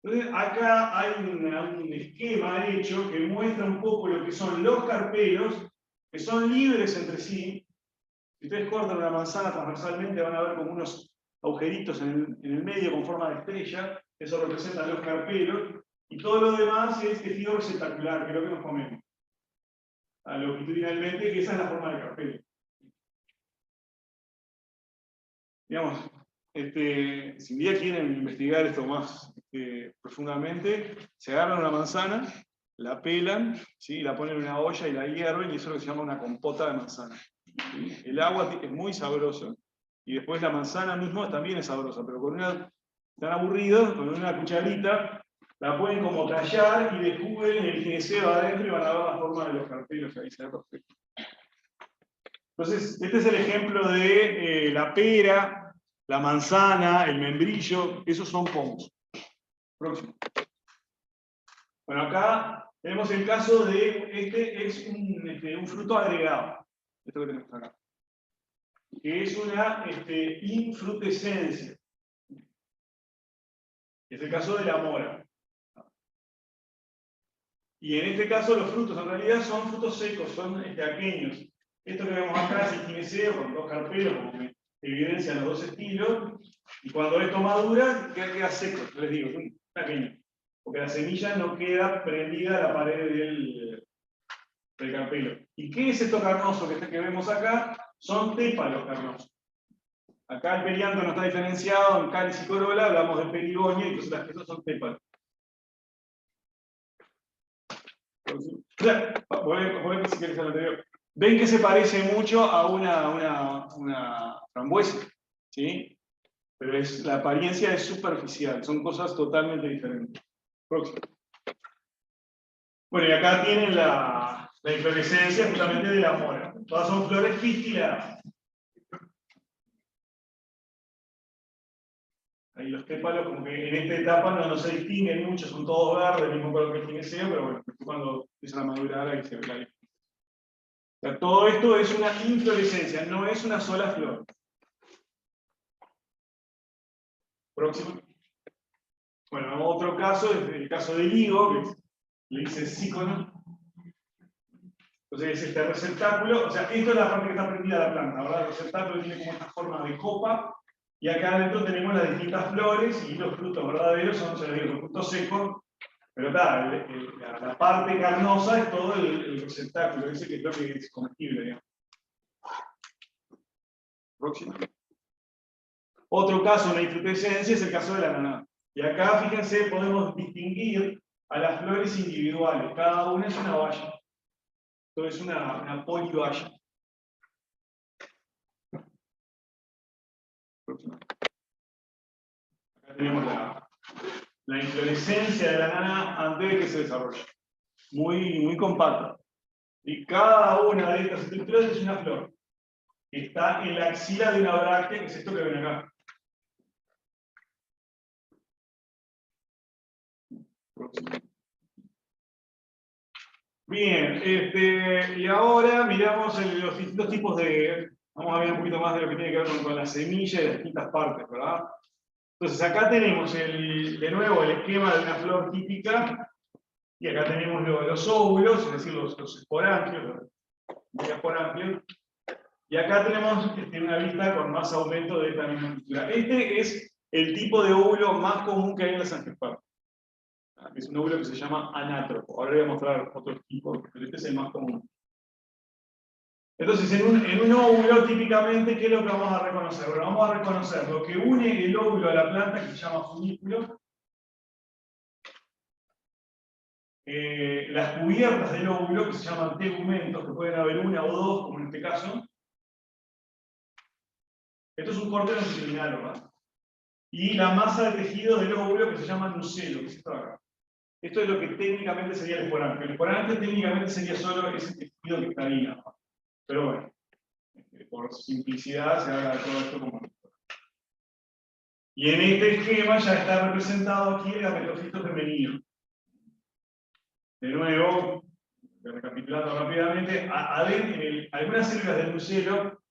Entonces acá hay un esquema hecho que muestra un poco lo que son los carpelos, que son libres entre sí. Si ustedes cortan una manzana transversalmente van a ver como unos agujeritos en el medio con forma de estrella, eso representa los carpelos, y todo lo demás es tejido receptacular, que es lo que nos comemos. Longitudinalmente, que esa es la forma de carpelo. Digamos, si un día quieren investigar esto más profundamente, se agarran una manzana, la pelan, ¿sí? La ponen en una olla y la hierven, y eso es lo que se llama una compota de manzana. ¿Sí? El agua es muy sabroso, y después la manzana misma también es sabrosa, pero están aburridos, con una cucharita, la pueden como tallar y descubren el gineceo adentro y van a ver la forma de los carpelos, ahí se ve perfecto. Entonces, este es el ejemplo de la pera, la manzana, el membrillo, esos son pomos. Próximo. Bueno, acá tenemos el caso de, es un fruto agregado, esto que tenemos acá, que es una infrutescencia. Es el caso de la mora. Y en este caso los frutos en realidad son frutos secos, son aquenios. Esto que vemos acá es el gineceo con dos carpelos, como evidencian los dos estilos, y cuando esto madura queda seco, les digo, es un aquenio, porque la semilla no queda prendida a la pared del carpelo. ¿Y qué es esto carnoso que vemos acá? Son tépalos carnosos. Acá el perianto no está diferenciado en cáliz y corola, hablamos de perigonio, entonces estos son tépalos. Volvemos si quieres al anterior. Ven que se parece mucho a una frambuesa, ¿sí? Pero la apariencia es superficial, son cosas totalmente diferentes. Próximo. Bueno, y acá tienen la inflorescencia justamente de la mora. Todas son flores pistiladas. Ahí los tépalos, como que en esta etapa no se distinguen mucho, son todos verdes, el mismo color que el gineceo, pero bueno, cuando empiezan a madurar ahí se ve la diferencia. O sea, todo esto es una inflorescencia, no es una sola flor. Próximo. Bueno, otro caso es el caso del higo, que le dice sícono. Entonces es este receptáculo, o sea, esto es la parte que está prendida de la planta, ¿verdad? El receptáculo tiene como esta forma de copa, Y acá adentro tenemos las distintas flores y los frutos verdaderos son, ya les digo, los frutos secos. Pero claro, la parte carnosa es todo el receptáculo, ese que es lo que es comestible, digamos. Próximo. Otro caso, una infrutescencia, es el caso de la ananá. Y acá, fíjense, podemos distinguir a las flores individuales. Cada una es una baya. Esto es una polibaya. Acá tenemos la inflorescencia de la ananá antes de que se desarrolle. Muy compacta. Y cada una de estas estructuras es una flor. Está en la axila de una bráctea, que es esto que ven acá. Bien, y ahora miramos los distintos tipos de... Vamos a ver un poquito más de lo que tiene que ver con la semilla y las distintas partes, ¿verdad? Entonces acá tenemos de nuevo el esquema de una flor típica, y acá tenemos los óvulos, es decir, los esporangios, los esporangios, y acá tenemos una vista con más aumento de esta misma estructura. Este es el tipo de óvulo más común que hay en las angiospermas. Es un óvulo que se llama anátropo. Ahora voy a mostrar otro tipo, pero este es el más común. Entonces, en un óvulo, típicamente, ¿qué es lo que vamos a reconocer? Bueno, vamos a reconocer lo que une el óvulo a la planta, que se llama funículo, las cubiertas del óvulo, que se llaman tegumentos, que pueden haber una o dos, como en este caso. Esto es un corte longitudinal, ¿verdad? Y la masa de tejido del óvulo, que se llama nucelo, que es esto de acá. Esto es lo que técnicamente sería el esporanquio. El esporanquio técnicamente sería solo ese tejido que está ahí, ¿no? Pero bueno, por simplicidad se habla de todo esto como esto. Y en este esquema ya está representado aquí el gametofito femenino. De nuevo, recapitulando rápidamente, algunas células del nucelo,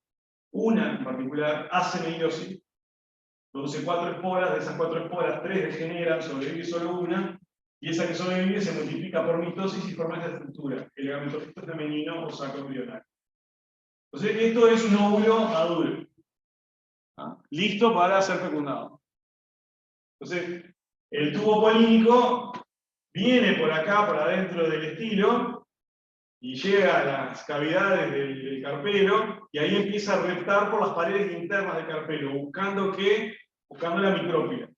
una en particular, hace meiosis, produce 4 esporas, de esas 4 esporas, 3 degeneran, sobrevive solo una, y esa que sobrevive se multiplica por mitosis y forma esta estructura, el gametofito femenino o saco embrionario. Entonces, esto es un óvulo maduro, listo para ser fecundado. Entonces, el tubo polínico viene por acá, por adentro del estilo, y llega a las cavidades del carpelo, y ahí empieza a reptar por las paredes internas del carpelo, buscando la micrópila.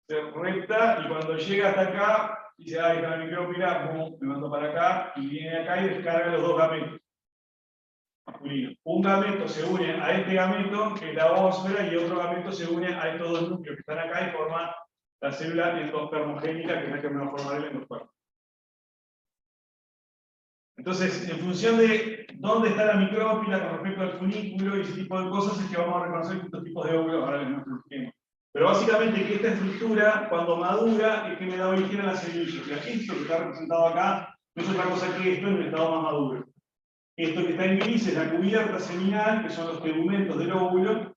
Se repta, y cuando llega hasta acá, dice, ahí está la micrópila, me mando para acá, y viene acá y descarga los dos gametos masculinos. Un gameto se une a este gameto, que es la ósfera, y otro gameto se une a estos dos núcleos que están acá y forman la célula endospermogénica, que es la que me va a formar el endospermo. Entonces, en función de dónde está la micrópila con respecto al funículo y ese tipo de cosas, es que vamos a reconocer distintos tipos de óvulos. Ahora les muestro el esquema. Pero básicamente que esta estructura, cuando madura, es que me da origen a la semilla. Y aquí esto que está representado acá no es otra cosa que esto en un estado más maduro. Esto que está en gris es la cubierta seminal, que son los tegumentos del óvulo,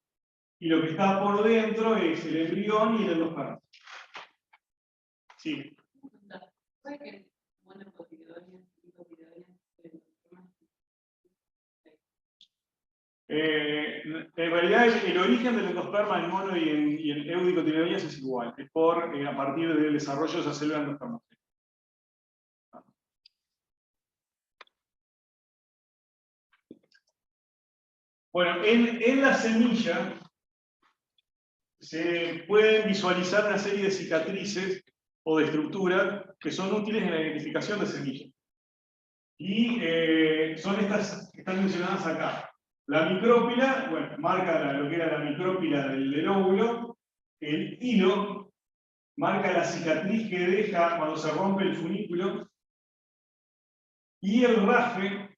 y lo que está por dentro es el embrión y el endospermo. Sí. ¿Puede que monocotiledonias y cotiledonias en realidad el origen del endosperma en mono y en eudicotiledonias es igual, es a partir del desarrollo de esa célula endospermogénica. Bueno, en la semilla se pueden visualizar una serie de cicatrices o de estructuras que son útiles en la identificación de semillas. Y son estas que están mencionadas acá. La micrópila, bueno, marca lo que era la micrópila del óvulo. El hilo marca la cicatriz que deja cuando se rompe el funículo. Y el rafe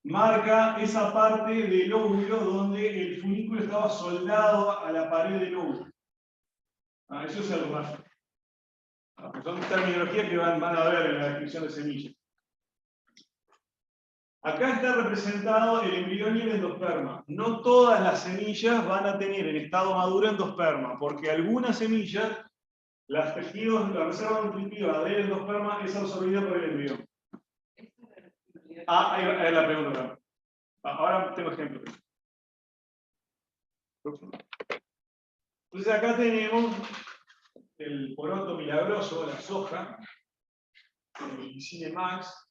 marca esa parte del óvulo donde el funículo estaba soldado a la pared del óvulo. Eso es el rafe. Son terminologías que van a ver en la descripción de semillas. Acá está representado el embrión y el endosperma. No todas las semillas van a tener en estado maduro endosperma, porque algunas semillas, la reserva nutritiva del endosperma es absorbida por el embrión. Ahí la pregunta. Ahora tengo ejemplos. Entonces acá tenemos el poroto milagroso, la soja, el Cinemax,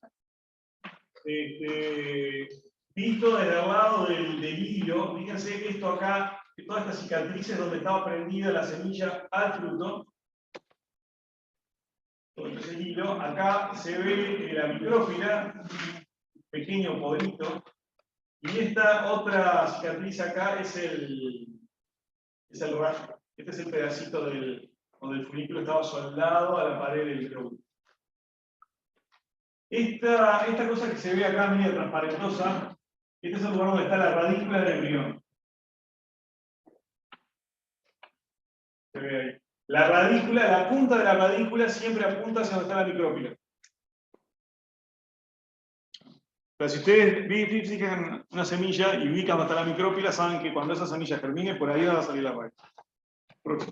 visto desde el lado del hilo. Fíjense que esto acá, que todas estas cicatrices donde estaba prendida la semilla al fruto, todo ese hilo, acá se ve la micrófila, un pequeño porito, y esta otra cicatriz acá es el rayo. Este es el pedacito donde el folículo estaba soldado a la pared del glóbulo. Esta cosa que se ve acá medio transparentosa, este es el lugar donde está la radícula del embrión. Se ve ahí. La radícula, la punta de la radícula siempre apunta hacia donde está la micrófila. Pero si ustedes fijan una semilla y ubican donde está la micrófila, saben que cuando esa semilla germine, por ahí va a salir la raíz. Bueno,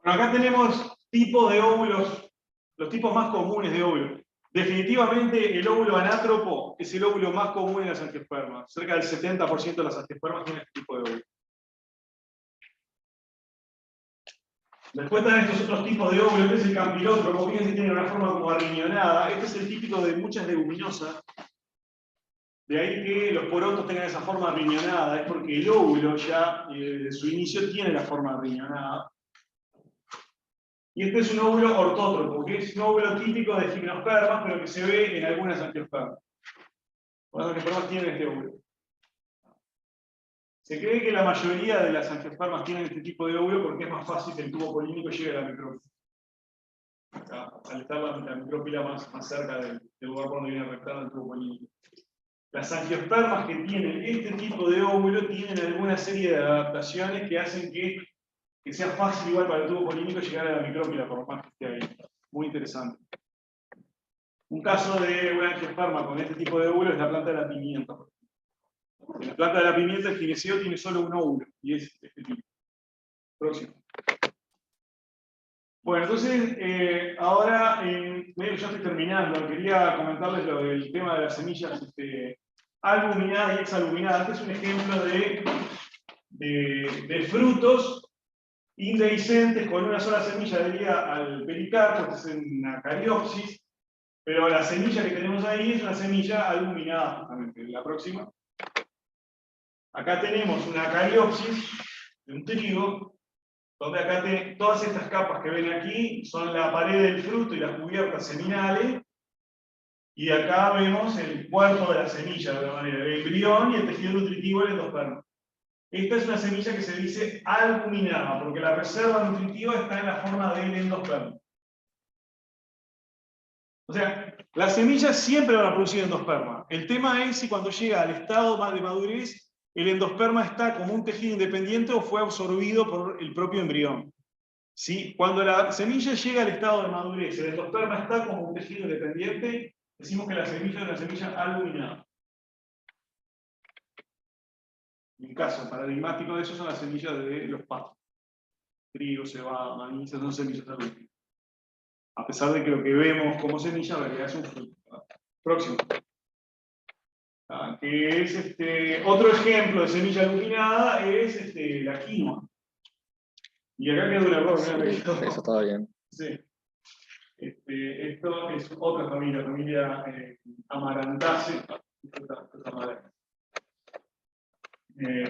acá tenemos tipos de óvulos, los tipos más comunes de óvulos. Definitivamente el óvulo anátropo es el óvulo más común en las angiospermas. Cerca del 70% de las angiospermas tienen este tipo de óvulo. Después están estos otros tipos de óvulos, este es el campilótropo, fíjense que tiene una forma como arriñonada. Este es el típico de muchas leguminosas. De ahí que los porotos tengan esa forma arriñonada, es porque el óvulo ya de su inicio tiene la forma arriñonada. Y este es un óvulo ortótropo, que es un óvulo típico de gimnospermas, pero que se ve en algunas angiospermas. Las angiospermas tienen este óvulo. Se cree que la mayoría de las angiospermas tienen este tipo de óvulo porque es más fácil que el tubo polínico llegue a la micrófila. Acá, al estar la micrófila más cerca del lugar por donde viene rectando el tubo polínico. Las angiospermas que tienen este tipo de óvulo tienen alguna serie de adaptaciones que hacen que sea fácil igual para el tubo polínico llegar a la micrófila, por más que esté ahí. Muy interesante. Un caso de una angiosperma con este tipo de óvulo es la planta de la pimienta. En la planta de la pimienta el gineceo tiene solo un óvulo, y es este tipo. Próximo. Bueno, entonces, ahora, ya estoy terminando, quería comentarles lo del tema de las semillas albuminadas y exaluminadas. Este es un ejemplo de frutos indehiscentes con una sola semilla adherida al pericarpo. Esta es una cariopsis, pero la semilla que tenemos ahí es una semilla albuminada, justamente. La próxima. Acá tenemos una cariopsis de un trigo, donde acá todas estas capas que ven aquí son la pared del fruto y las cubiertas seminales, y acá vemos el cuerpo de la semilla, de alguna manera, el embrión y el tejido nutritivo del endosperma. Esta es una semilla que se dice albuminada, porque la reserva nutritiva está en la forma del endosperma. O sea, las semillas siempre van a producir endosperma. El tema es si cuando llega al estado de madurez, el endosperma está como un tejido independiente o fue absorbido por el propio embrión. ¿Sí? Cuando la semilla llega al estado de madurez, el endosperma está como un tejido independiente, decimos que la semilla es una semilla albuminada. El caso paradigmático de eso son las semillas de los pastos. Trigo, cebada, maíz, son semillas albuminadas. A pesar de que lo que vemos como semilla en realidad es un fruto. Próximo. Que es otro ejemplo de semilla aluminada es la quinoa. Y acá queda un error, Eso estaba bien. Sí. Esto es otra familia Amarantaceae.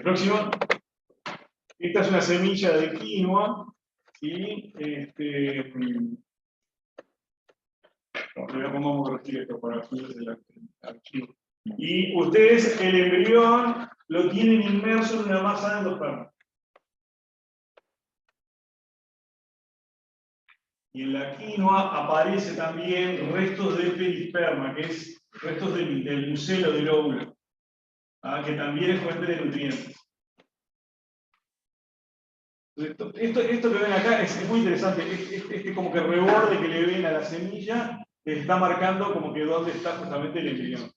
Próximo. Esta es una semilla de quinoa. Y vamos a corregir esto para aquí el archivo. Y ustedes el embrión lo tienen inmerso en una masa de endosperma. Y en la quinoa aparece también restos de perisperma, que es restos del mucelo del óvulo, que también es fuente de nutrientes. Esto que ven acá es muy interesante, este como que reborde que le ven a la semilla, está marcando como que dónde está justamente el embrión.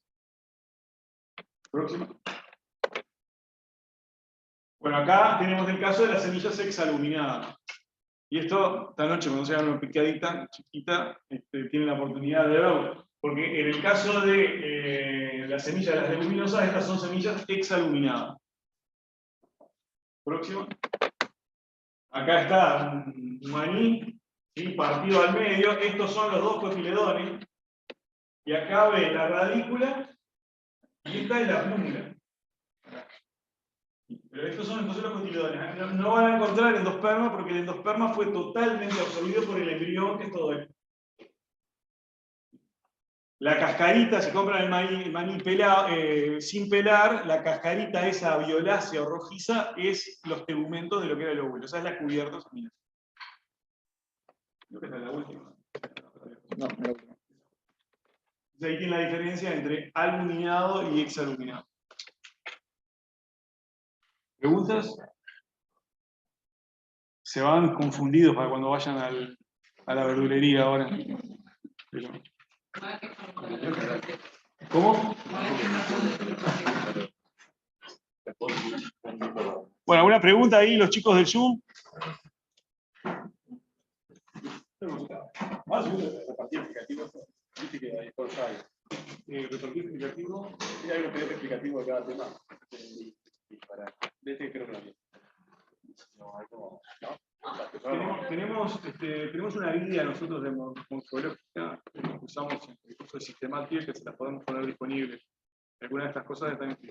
Próximo. Bueno, acá tenemos el caso de las semillas exaluminadas. Y esto, esta noche, cuando se haga una picadita chiquita, tienen la oportunidad de verlo. Porque en el caso de las semillas de las leguminosas, estas son semillas exaluminadas. Próximo. Acá está un maní, ¿sí? Partido al medio. Estos son los dos cotiledones. Y acá ve la radícula y esta es la plúmula. Pero estos son entonces los cotiledones. No van a encontrar el endosperma porque el endosperma fue totalmente absorbido por el embrión, que es todo esto. La cascarita, si compran el maní pelado, sin pelar, la cascarita esa violácea o rojiza es los tegumentos de lo que era el óvulo. Esa es la cubierta seminal. Creo que esta es la última. No, la última. Ahí tiene la diferencia entre aluminado y exaluminado. ¿Preguntas? Se van confundidos para cuando vayan a la verdulería ahora. Pero... ¿Cómo? Bueno, ¿alguna pregunta ahí, los chicos del Zoom? Más repartir explicativos. Viste que hay por ahí. Repartir explicativo. Y hay un PDF explicativo de cada tema. Y para. De este creo que no. No, hay como. ¿No? Tenemos una guía nosotros de morfológica que usamos en el curso de sistemática que se las podemos poner disponibles. Algunas de estas cosas están